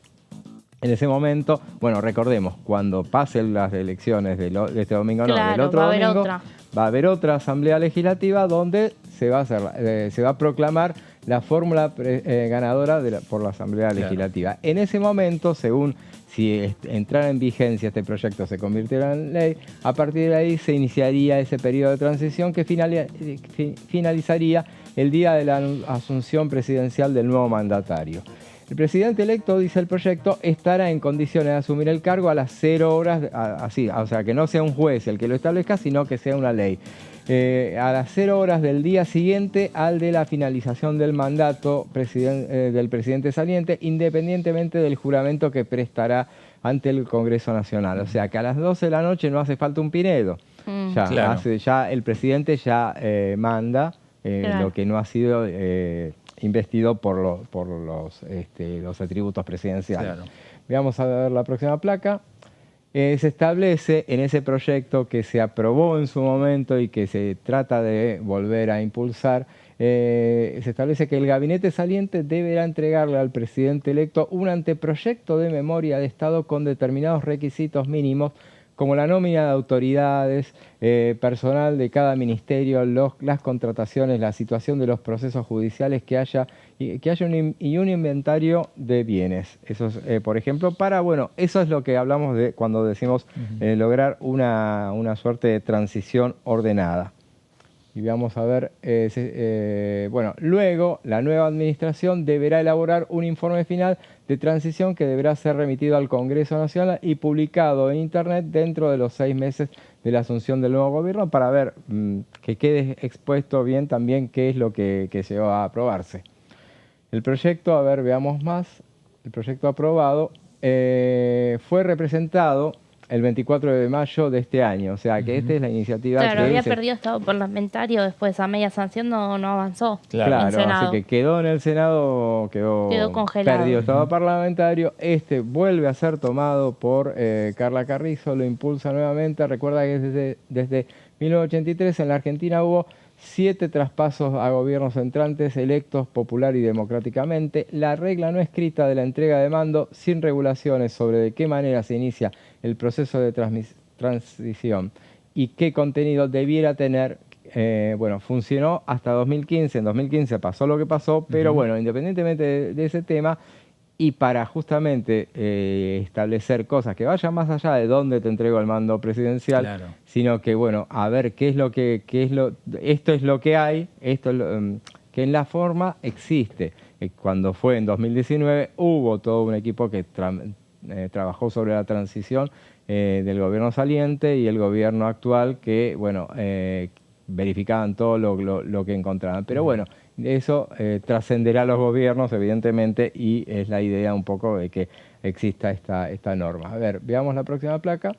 En ese momento, recordemos, cuando pasen las elecciones de este domingo, del otro domingo, va a haber otra Asamblea Legislativa donde se va a proclamar la fórmula ganadora por la Asamblea Legislativa. En ese momento, según si entrara en vigencia este proyecto, se convirtiera en ley, a partir de ahí se iniciaría ese periodo de transición que finalizaría el día de la asunción presidencial del nuevo mandatario. El presidente electo, dice el proyecto, estará en condiciones de asumir el cargo a las 0 horas, o sea, que no sea un juez el que lo establezca, sino que sea una ley. A las 0 horas del día siguiente al de la finalización del mandato del presidente saliente, independientemente del juramento que prestará ante el Congreso Nacional. O sea, que a las 12 de la noche no hace falta un Pinedo. Ya el presidente ya manda lo que no ha sido investido por los atributos presidenciales. Veamos a ver la próxima placa. Se establece en ese proyecto que se aprobó en su momento y que se trata de volver a impulsar, se establece que el gabinete saliente deberá entregarle al presidente electo un anteproyecto de memoria de Estado con determinados requisitos mínimos, como la nómina de autoridades, personal de cada ministerio, las contrataciones, la situación de los procesos judiciales, que haya un inventario de bienes. Eso es, por ejemplo, eso es lo que hablamos de cuando decimos lograr una suerte de transición ordenada. Y vamos a ver, luego la nueva administración deberá elaborar un informe final de transición que deberá ser remitido al Congreso Nacional y publicado en Internet dentro de los 6 meses de la asunción del nuevo gobierno, para ver que quede expuesto bien también qué es lo que se va a aprobarse. El proyecto, veamos más, el proyecto aprobado fue representado el 24 de mayo de este año, o sea que esta es la iniciativa. Claro, había perdido estado parlamentario, después a media sanción no avanzó. Claro, así que quedó en el Senado, quedó congelado. Perdió estado parlamentario. Vuelve a ser tomado por Carla Carrizo, lo impulsa nuevamente. Recuerda que desde 1983 en la Argentina hubo 7 traspasos a gobiernos entrantes electos popular y democráticamente. La regla no escrita de la entrega de mando, sin regulaciones sobre de qué manera se inicia el proceso de transición y qué contenido debiera tener, funcionó hasta 2015. En 2015 pasó lo que pasó, pero independientemente de ese tema, y para justamente establecer cosas que vayan más allá de dónde te entrego el mando presidencial, sino que, a ver esto es lo que hay, que en la forma existe. Cuando fue en 2019 hubo todo un equipo que trabajó sobre la transición del gobierno saliente y el gobierno actual, que verificaban todo lo que encontraban. Pero Eso trascenderá a los gobiernos, evidentemente, y es la idea un poco de que exista esta norma. A ver, veamos la próxima placa.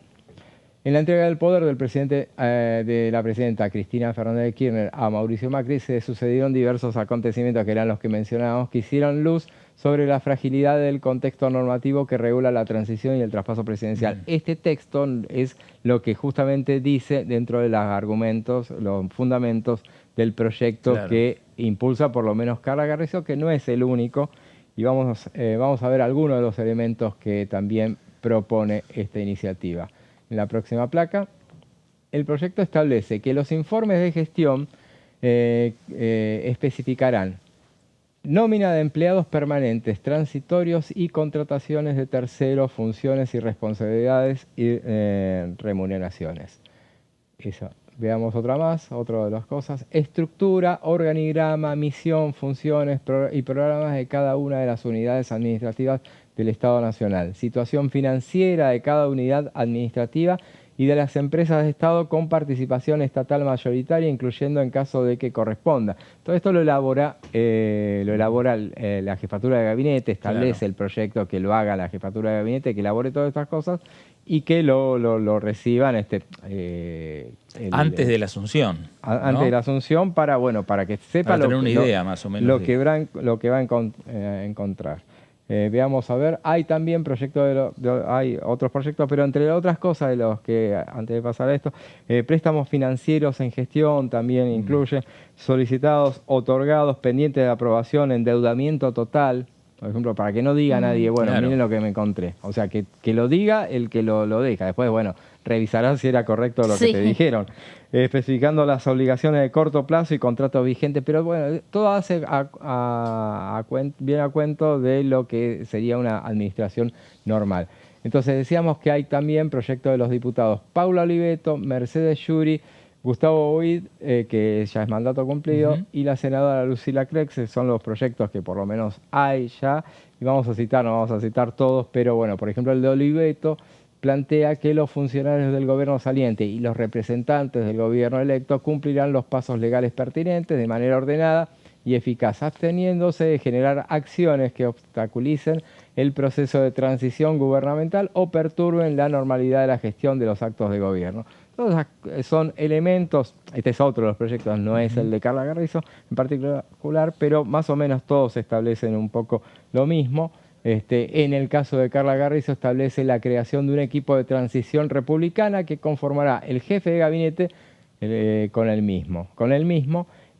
En la entrega del poder del de la presidenta Cristina Fernández de Kirchner a Mauricio Macri se sucedieron diversos acontecimientos que eran los que mencionábamos, que hicieron luz sobre la fragilidad del contexto normativo que regula la transición y el traspaso presidencial. Este texto es lo que justamente dice dentro de los argumentos, los fundamentos del proyecto que impulsa por lo menos Carla Garrizo, que no es el único, y vamos a ver algunos de los elementos que también propone esta iniciativa. En la próxima placa, el proyecto establece que los informes de gestión especificarán nómina de empleados permanentes, transitorios y contrataciones de terceros, funciones y responsabilidades y remuneraciones. Eso. Veamos otra de las cosas. Estructura, organigrama, misión, funciones y programas de cada una de las unidades administrativas del Estado Nacional. Situación financiera de cada unidad administrativa y de las empresas de Estado con participación estatal mayoritaria, incluyendo en caso de que corresponda. Todo esto lo elabora la Jefatura de Gabinete, establece el proyecto que lo haga la Jefatura de Gabinete, que elabore todas estas cosas y que lo reciban antes de la asunción. Antes de la asunción para que sepa tener una idea más o menos lo que va a encontrar. Veamos a ver, hay también hay otros proyectos, pero entre otras cosas de los que, antes de pasar a esto, préstamos financieros en gestión también incluye, solicitados, otorgados, pendientes de aprobación, endeudamiento total, por ejemplo, para que no diga nadie, miren lo que me encontré. O sea, que lo diga el que lo deja. Después, revisarán si era correcto lo que te dijeron. Especificando las obligaciones de corto plazo y contratos vigentes, pero todo hace bien a cuento de lo que sería una administración normal. Entonces decíamos que hay también proyectos de los diputados Paula Oliveto, Mercedes Yuri, Gustavo Boid, que ya es mandato cumplido, y la senadora Lucila Crex, son los proyectos que por lo menos hay ya, y no vamos a citar todos, pero por ejemplo el de Oliveto plantea que los funcionarios del gobierno saliente y los representantes del gobierno electo cumplirán los pasos legales pertinentes de manera ordenada y eficaz, absteniéndose de generar acciones que obstaculicen el proceso de transición gubernamental o perturben la normalidad de la gestión de los actos de gobierno. Todos son elementos, este es otro de los proyectos, no es el de Carla Garrizo en particular, pero más o menos todos establecen un poco lo mismo. En el caso de Carla Garrizo establece la creación de un equipo de transición republicana que conformará el jefe de gabinete con el mismo,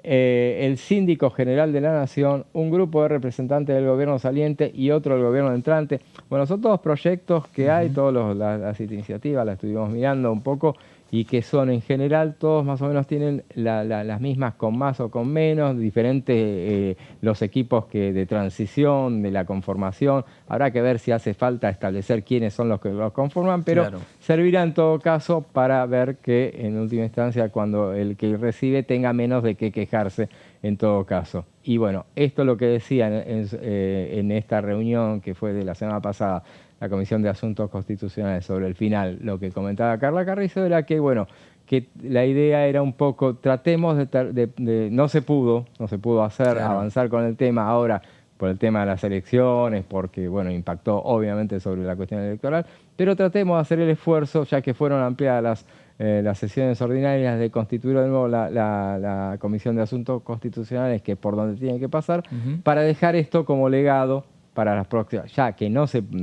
el síndico general de la Nación, un grupo de representantes del gobierno saliente y otro del gobierno entrante. Son todos proyectos que hay, todas las iniciativas, las estuvimos mirando un poco, y que son en general, todos más o menos tienen las mismas con más o con menos, diferentes los equipos de transición, de la conformación. Habrá que ver si hace falta establecer quiénes son los que los conforman, pero servirá en todo caso para ver que en última instancia cuando el que recibe tenga menos de qué quejarse en todo caso. Y esto es lo que decía en esta reunión que fue de la semana pasada, la Comisión de Asuntos Constitucionales sobre el final. Lo que comentaba Carla Garrizo era que, que la idea era un poco, tratemos no se pudo avanzar con el tema ahora por el tema de las elecciones, porque, impactó obviamente sobre la cuestión electoral, pero tratemos de hacer el esfuerzo, ya que fueron ampliadas las sesiones ordinarias de constituir de nuevo la Comisión de Asuntos Constitucionales, que es por donde tiene que pasar, para dejar esto como legado para las próximas, ya que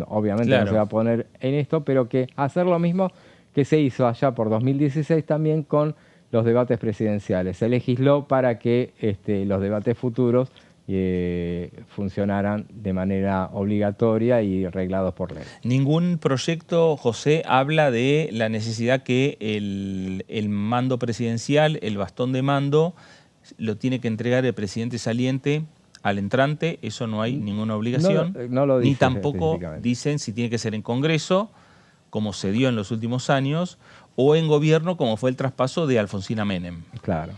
obviamente no se va a poner en esto, pero que hacer lo mismo que se hizo allá por 2016 también con los debates presidenciales. Se legisló para que los debates futuros funcionaran de manera obligatoria y reglados por ley. Ningún proyecto, José, habla de la necesidad que el mando presidencial, el bastón de mando, lo tiene que entregar el presidente saliente al entrante. Eso no hay ninguna obligación, no lo dice, ni tampoco dicen si tiene que ser en Congreso, como se dio en los últimos años, o en gobierno, como fue el traspaso de Alfonsina Menem. Claro.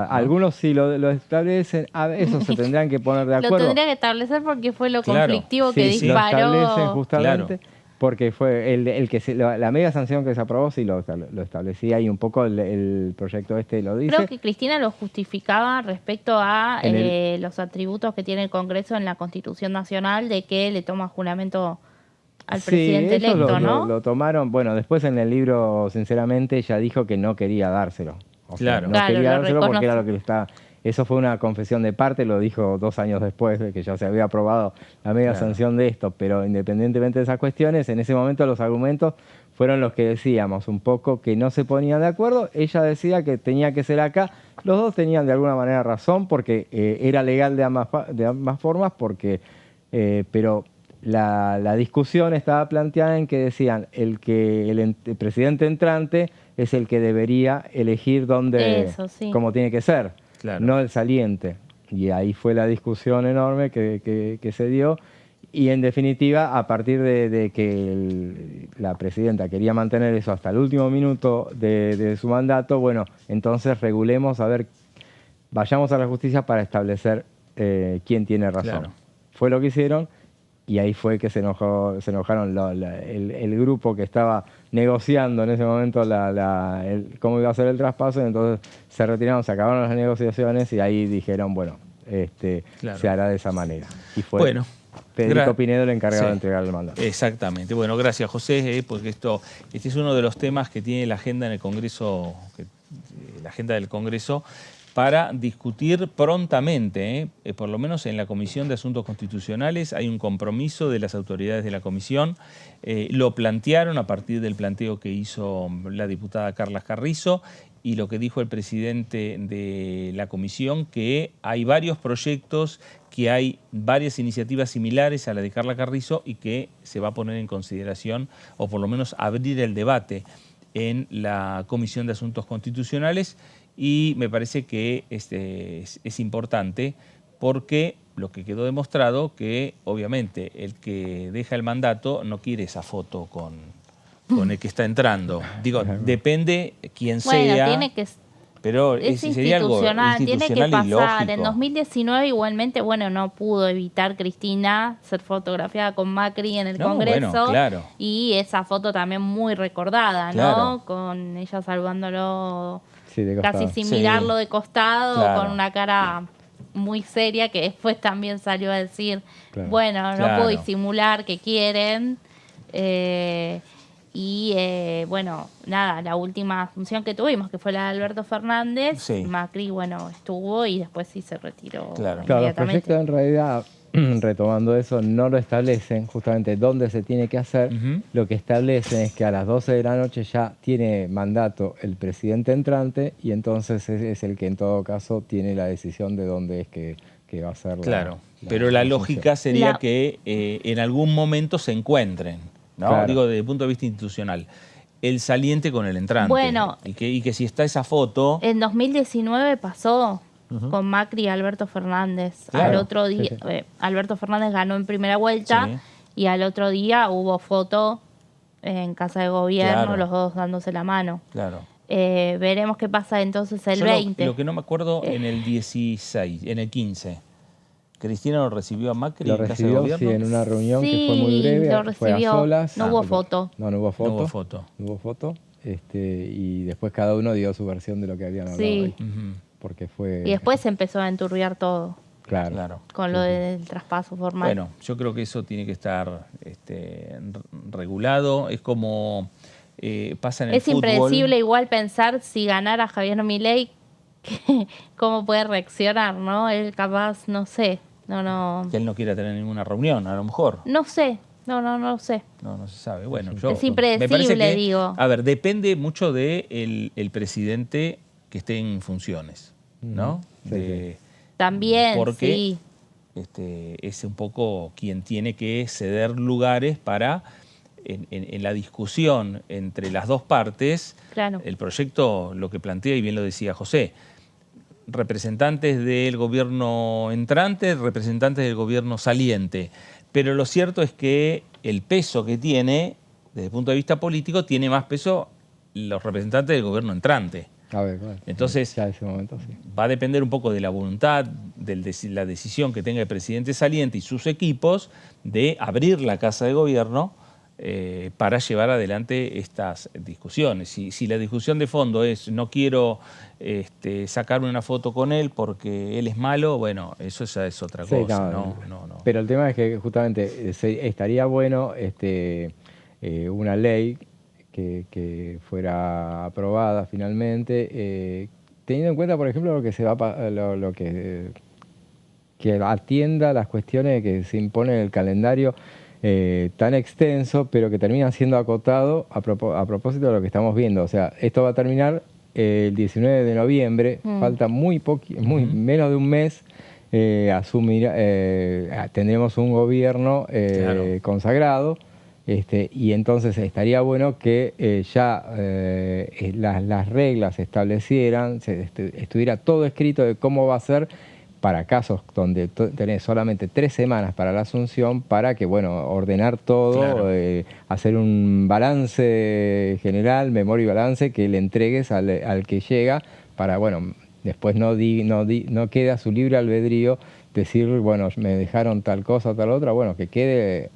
Algunos sí lo establecen, a eso se tendrán que poner de acuerdo. Lo tendría que establecer porque fue lo conflictivo que disparó. Lo establecen justamente, porque fue la media sanción que se aprobó sí lo establecía y un poco el proyecto lo dice. Creo que Cristina lo justificaba respecto a los atributos que tiene el Congreso en la Constitución Nacional de que le toma juramento al presidente electo, ¿no? Lo tomaron, bueno, después en el libro, sinceramente, ella dijo que no quería dárselo. Claro. No quería dárselo porque era lo que le está... Eso fue una confesión de parte, lo dijo 2 años después de que ya se había aprobado la media sanción de esto, pero independientemente de esas cuestiones, en ese momento los argumentos fueron los que decíamos, un poco que no se ponían de acuerdo. Ella decía que tenía que ser acá. Los dos tenían de alguna manera razón porque era legal de ambas formas, pero la discusión estaba planteada en que decían el presidente entrante es el que debería elegir cómo tiene que ser. Claro. No el saliente. Y ahí fue la discusión enorme que se dio. Y en definitiva, a partir de que la presidenta quería mantener eso hasta el último minuto de su mandato, bueno, entonces regulemos, vayamos a la justicia para establecer quién tiene razón. Claro. Fue lo que hicieron. Y ahí fue que se enojaron el grupo que estaba negociando en ese momento cómo iba a ser el traspaso, y entonces se retiraron, se acabaron las negociaciones y ahí dijeron, bueno, se hará de esa manera. Y fue Federico Pinedo el encargado de entregar el mandato. Exactamente. Bueno, gracias José, porque este es uno de los temas que tiene la agenda en el Congreso, la agenda del Congreso, para discutir prontamente, por lo menos en la Comisión de Asuntos Constitucionales hay un compromiso de las autoridades de la Comisión. Lo plantearon a partir del planteo que hizo la diputada Carla Carrizo y lo que dijo el presidente de la Comisión, que hay varios proyectos, que hay varias iniciativas similares a la de Carla Carrizo y que se va a poner en consideración, o por lo menos abrir el debate en la Comisión de Asuntos Constitucionales. Y me parece que es importante porque lo que quedó demostrado que obviamente el que deja el mandato no quiere esa foto con el que está entrando. Digo, depende quién sea, tiene que, pero sería algo institucional, tiene que pasar. En 2019 igualmente, no pudo evitar Cristina ser fotografiada con Macri en el Congreso. Claro. Y esa foto también muy recordada, ¿no? Con ella saludándolo... Sí, casi sin mirarlo de costado, con una cara muy seria, que después también salió a decir, no puedo disimular que quieren. La última función que tuvimos, que fue la de Alberto Fernández, Macri, estuvo y después sí se retiró. Claro, los proyectos en realidad, retomando eso, no lo establecen justamente dónde se tiene que hacer. Lo que establecen es que a las 12 de la noche ya tiene mandato el presidente entrante y entonces es el que en todo caso tiene la decisión de dónde es que va a ser pero la lógica sería que en algún momento se encuentren, ¿no? Claro. Digo, desde el punto de vista institucional, el saliente con el entrante. Bueno, y que si está esa foto... En 2019 pasó... con Macri y Alberto Fernández. Al otro día, Alberto Fernández ganó en primera vuelta y al otro día hubo foto en Casa de Gobierno, los dos dándose la mano. Veremos qué pasa entonces el 20. Lo que no me acuerdo en el 16, en el 15. ¿Cristina lo recibió a Macri en Casa de Gobierno? Sí, en una reunión que fue muy breve. Lo recibió. Fue a solas. No hubo foto. No hubo foto. Y después cada uno dio su versión de lo que habían hablado ahí. Porque fue... Y después se empezó a enturbiar todo. Claro. Con lo del traspaso formal. Bueno, yo creo que eso tiene que estar regulado. Es como pasa en el fútbol. Es impredecible igual pensar si ganara Javier Milei, cómo puede reaccionar, ¿no? Él capaz, no sé. Que él no quiera tener ninguna reunión, a lo mejor. No sé. No sé. No se sabe. Bueno, es impredecible, digo. A ver, depende mucho de el presidente que esté en funciones, ¿no? También, porque es un poco quien tiene que ceder lugares para, en la discusión entre las dos partes, el proyecto lo que plantea, y bien lo decía José, representantes del gobierno entrante, representantes del gobierno saliente. Pero lo cierto es que el peso que tiene, desde el punto de vista político, tiene más peso los representantes del gobierno entrante. Entonces, ya ese momento, va a depender un poco de la voluntad, de la decisión que tenga el presidente saliente y sus equipos de abrir la Casa de Gobierno para llevar adelante estas discusiones. Si la discusión de fondo es no quiero sacarme una foto con él porque él es malo, bueno, eso ya es otra cosa. No. Pero el tema es que justamente estaría bueno una ley que fuera aprobada finalmente, teniendo en cuenta, por ejemplo, lo que se va que atienda las cuestiones que se impone en el calendario tan extenso, pero que termina siendo acotado a propósito de lo que estamos viendo. O sea, esto va a terminar el 19 de noviembre, falta menos de un mes, tendremos un gobierno consagrado, y entonces estaría bueno que las reglas se establecieran, estuviera todo escrito de cómo va a ser para casos donde tenés solamente 3 semanas para la asunción, para que, ordenar todo, hacer un balance general, memoria y balance, que le entregues al que llega, para, después no quede a su libre albedrío decir, me dejaron tal cosa, tal otra, que quede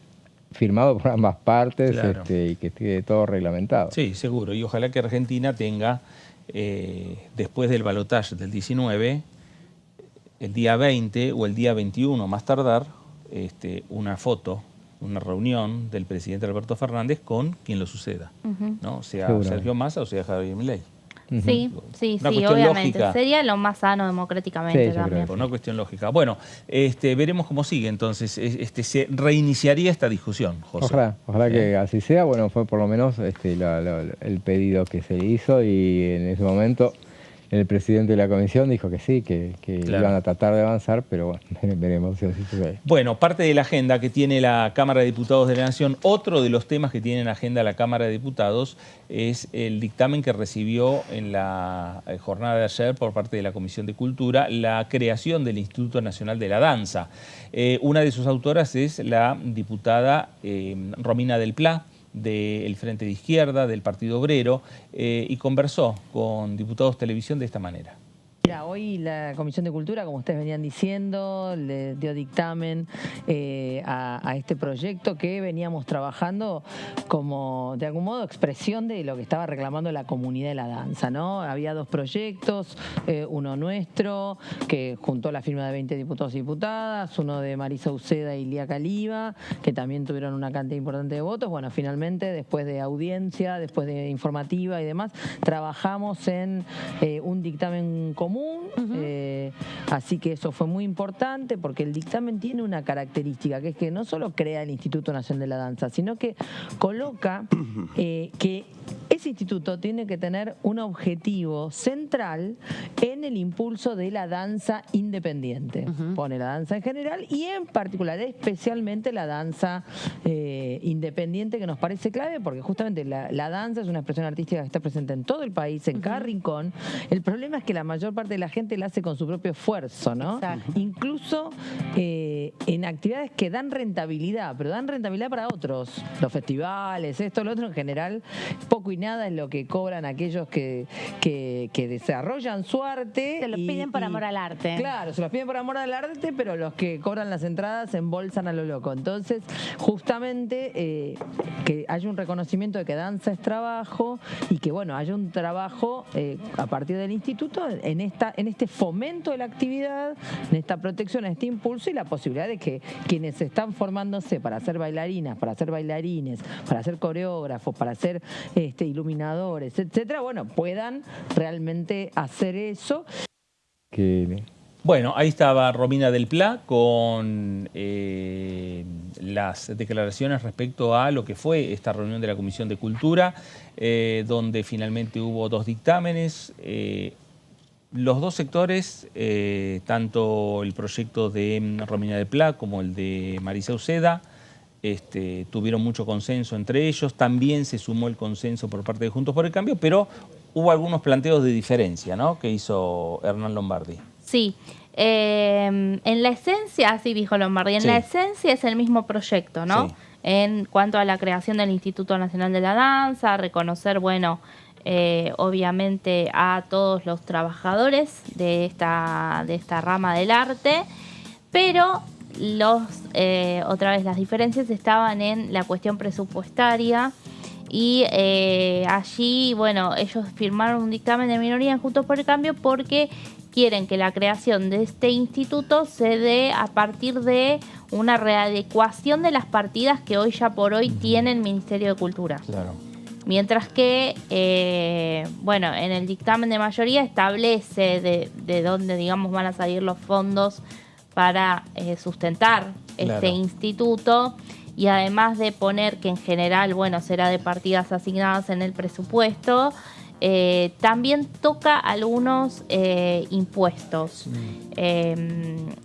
firmado por ambas partes, y que esté todo reglamentado. Sí, seguro, y ojalá que Argentina tenga, después del balotaje del 19, el día 20 o el día 21 más tardar, una foto, una reunión del presidente Alberto Fernández con quien lo suceda, ¿no? Sea Sergio Massa o sea Javier Milei. Sí, obviamente. Lógica. Sería lo más sano democráticamente también. Una cuestión lógica. Bueno, veremos cómo sigue. Entonces, se reiniciaría esta discusión, José. Ojalá que así sea. Fue por lo menos el pedido que se hizo, y en ese momento el presidente de la comisión dijo que sí, que iban a tratar de avanzar, pero veremos si así sucede. Bueno, parte de la agenda que tiene la Cámara de Diputados de la Nación, otro de los temas que tiene en agenda la Cámara de Diputados es el dictamen que recibió en la jornada de ayer por parte de la Comisión de Cultura, la creación del Instituto Nacional de la Danza. Una de sus autoras es la diputada Romina del Pla, del Frente de Izquierda, del Partido Obrero, y conversó con Diputados Televisión de esta manera. Mira, hoy la Comisión de Cultura, como ustedes venían diciendo, le dio dictamen a este proyecto que veníamos trabajando como, de algún modo, expresión de lo que estaba reclamando la comunidad de la danza, ¿no? Había 2 proyectos, uno nuestro, que juntó la firma de 20 diputados y diputadas, uno de Marisa Uceda y Lía Caliba, que también tuvieron una cantidad importante de votos. Bueno, finalmente, después de audiencia, después de informativa y demás, trabajamos en un dictamen común. Así que eso fue muy importante, porque el dictamen tiene una característica, que es que no solo crea el Instituto Nacional de la Danza, sino que coloca que ese instituto tiene que tener un objetivo central en el impulso de la danza independiente. Pone la danza en general y en particular, especialmente la danza independiente, que nos parece clave, porque justamente la danza es una expresión artística que está presente en todo el país, en cada rincón. El problema es que la mayor parte de la gente la hace con su propio esfuerzo, ¿no? Exacto. Incluso en actividades que dan rentabilidad, pero dan rentabilidad para otros. Los festivales, esto, lo otro, en general, poco y nada es lo que cobran aquellos que desarrollan su arte. Se los piden por amor al arte. Claro, se los piden por amor al arte, pero los que cobran las entradas se embolsan a lo loco. Entonces, justamente, que haya un reconocimiento de que danza es trabajo, y que, haya un trabajo a partir del instituto en este fomento de la actividad, en esta protección, en este impulso, y la posibilidad de que quienes están formándose para ser bailarinas, para ser bailarines, para ser coreógrafos, para ser iluminadores, etcétera, puedan realmente hacer eso. Bueno, ahí estaba Romina del Pla con las declaraciones respecto a lo que fue esta reunión de la Comisión de Cultura, donde finalmente hubo 2 dictámenes. Los 2 sectores, tanto el proyecto de Romina del Pla como el de Marisa Uceda, tuvieron mucho consenso entre ellos. También se sumó el consenso por parte de Juntos por el Cambio, pero hubo algunos planteos de diferencia, ¿no?, que hizo Hernán Lombardi. Sí, en la esencia, así dijo Lombardi, en la esencia es el mismo proyecto, ¿no? Sí. En cuanto a la creación del Instituto Nacional de la Danza, reconocer, obviamente a todos los trabajadores de esta rama del arte, pero otra vez las diferencias estaban en la cuestión presupuestaria y allí, bueno, ellos firmaron un dictamen de minoría en Juntos por el Cambio porque quieren que la creación de este instituto se dé a partir de una readecuación de las partidas que hoy ya por hoy tiene el Ministerio de Cultura. Claro. Mientras que, bueno, en el dictamen de mayoría establece de dónde, digamos, van a salir los fondos para sustentar este instituto, y además de poner que en general, bueno, será de partidas asignadas en el presupuesto, también toca algunos impuestos.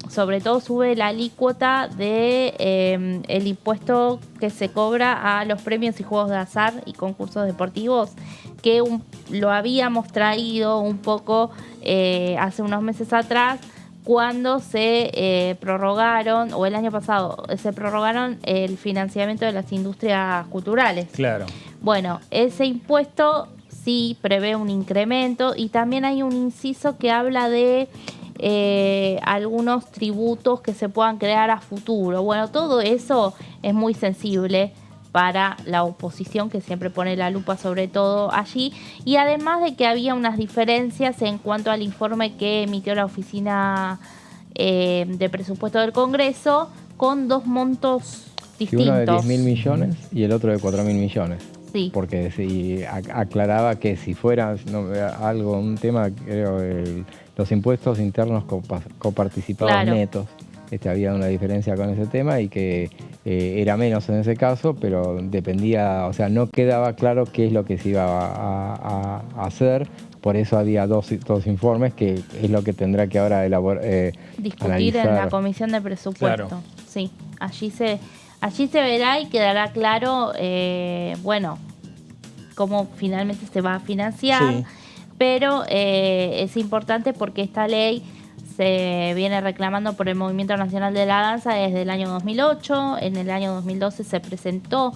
Sobre todo sube la alícuota de el impuesto que se cobra a los premios y juegos de azar y concursos deportivos, que lo habíamos traído un poco hace unos meses atrás, cuando se prorrogaron, o el año pasado, se prorrogaron el financiamiento de las industrias culturales. Claro. Bueno, ese impuesto sí prevé un incremento, y también hay un inciso que habla de algunos tributos que se puedan crear a futuro. Bueno, todo eso es muy sensible para la oposición, que siempre pone la lupa sobre todo allí, y además de que había unas diferencias en cuanto al informe que emitió la Oficina de Presupuesto del Congreso, con dos montos distintos. Uno de 10.000 millones y el otro de 4.000 millones. Sí. Porque si aclaraba que si fuera un tema, creo, los impuestos internos coparticipados netos, había una diferencia con ese tema, y que era menos en ese caso, pero dependía, o sea, no quedaba claro qué es lo que se iba a hacer. Por eso había dos informes, que es lo que tendrá que ahora discutir analizar en la Comisión de Presupuesto. Claro. Sí, allí se verá y quedará claro, bueno, cómo finalmente se va a financiar. Sí. Pero es importante porque esta ley se viene reclamando por el Movimiento Nacional de la Danza desde el año 2008. En el año 2012 se presentó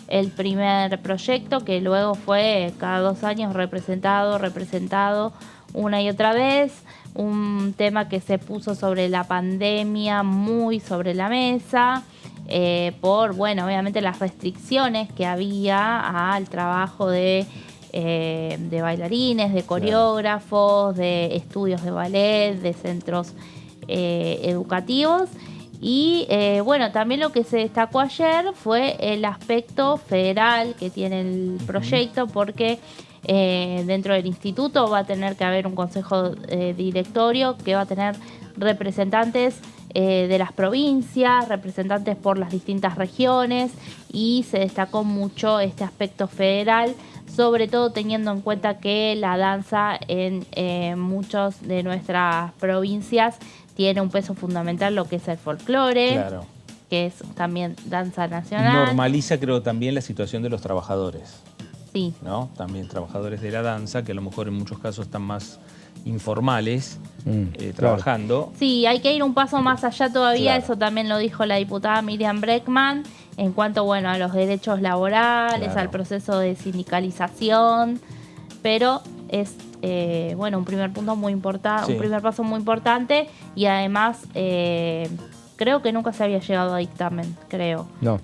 el primer proyecto, que luego fue cada 2 años representado una y otra vez. Un tema que se puso sobre la pandemia, muy sobre la mesa, por, bueno, obviamente las restricciones que había al trabajo de bailarines, de coreógrafos, de estudios de ballet, de centros educativos. Y bueno, también lo que se destacó ayer fue el aspecto federal que tiene el proyecto, porque dentro del instituto va a tener que haber un consejo directorio que va a tener representantes de las provincias, representantes por las distintas regiones, y se destacó mucho este aspecto federal, sobre todo teniendo en cuenta que la danza en muchas de nuestras provincias tiene un peso fundamental, lo que es el folclore, claro, que es también danza nacional. Normaliza, creo, también la situación de los trabajadores. Sí. ¿No? También trabajadores de la danza, que a lo mejor en muchos casos están más informales, trabajando. Sí, hay que ir un paso más allá todavía, claro. Eso también lo dijo la diputada Miriam Breckman, en cuanto, bueno, a los derechos laborales, claro, al proceso de sindicalización, pero es bueno, un primer punto muy importante, un primer paso muy importante, y además creo que nunca se había llegado a dictamen, creo. No.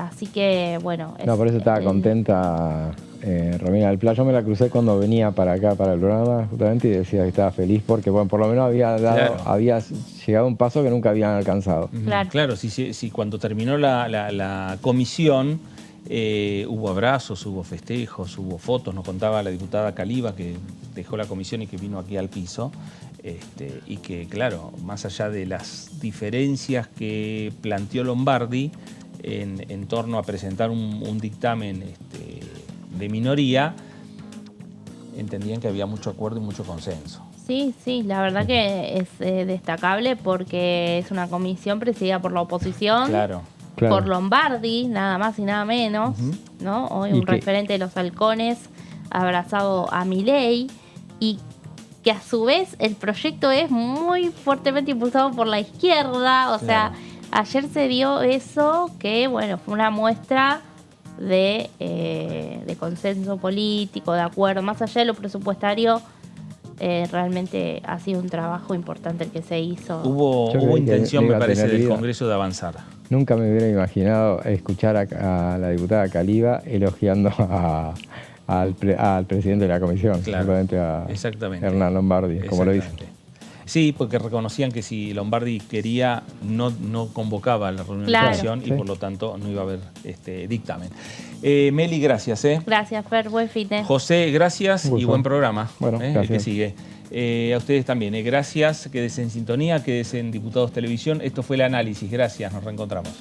Así que, bueno. No, por eso estaba contenta Romina del Pla. Yo me la crucé cuando venía para acá, para el programa, justamente, y decía que estaba feliz porque, bueno, por lo menos había llegado a un paso que nunca habían alcanzado. Claro, claro, sí, cuando terminó la comisión, hubo abrazos, hubo festejos, hubo fotos. Nos contaba la diputada Caliba, que dejó la comisión y que vino aquí al piso, y que, claro, más allá de las diferencias que planteó Lombardi en torno a presentar un dictamen de minoría, entendían que había mucho acuerdo y mucho consenso. Sí, la verdad que es destacable porque es una comisión presidida por la oposición. Claro. Por Lombardi, nada más y nada menos, ¿no? Hoy un referente de los halcones abrazado a Milei, y que a su vez el proyecto es muy fuertemente impulsado por la izquierda. O sea, ayer se dio eso, que bueno, fue una muestra de consenso político, de acuerdo, más allá de lo presupuestario, realmente ha sido un trabajo importante el que se hizo. Hubo intención, me parece, del Congreso de avanzar. Nunca me hubiera imaginado escuchar a la diputada Caliba elogiando al presidente de la comisión, exactamente. Hernán Lombardi, como lo dice. Sí, porque reconocían que si Lombardi quería, no convocaba a la reunión de la comisión y por lo tanto no iba a haber dictamen. Meli, gracias. Gracias, Fer, buen fin de. José, gracias y buen programa. Bueno, el que sigue. A ustedes también. Gracias, quédese en sintonía, quédese en Diputados Televisión. Esto fue El Análisis. Gracias, nos reencontramos.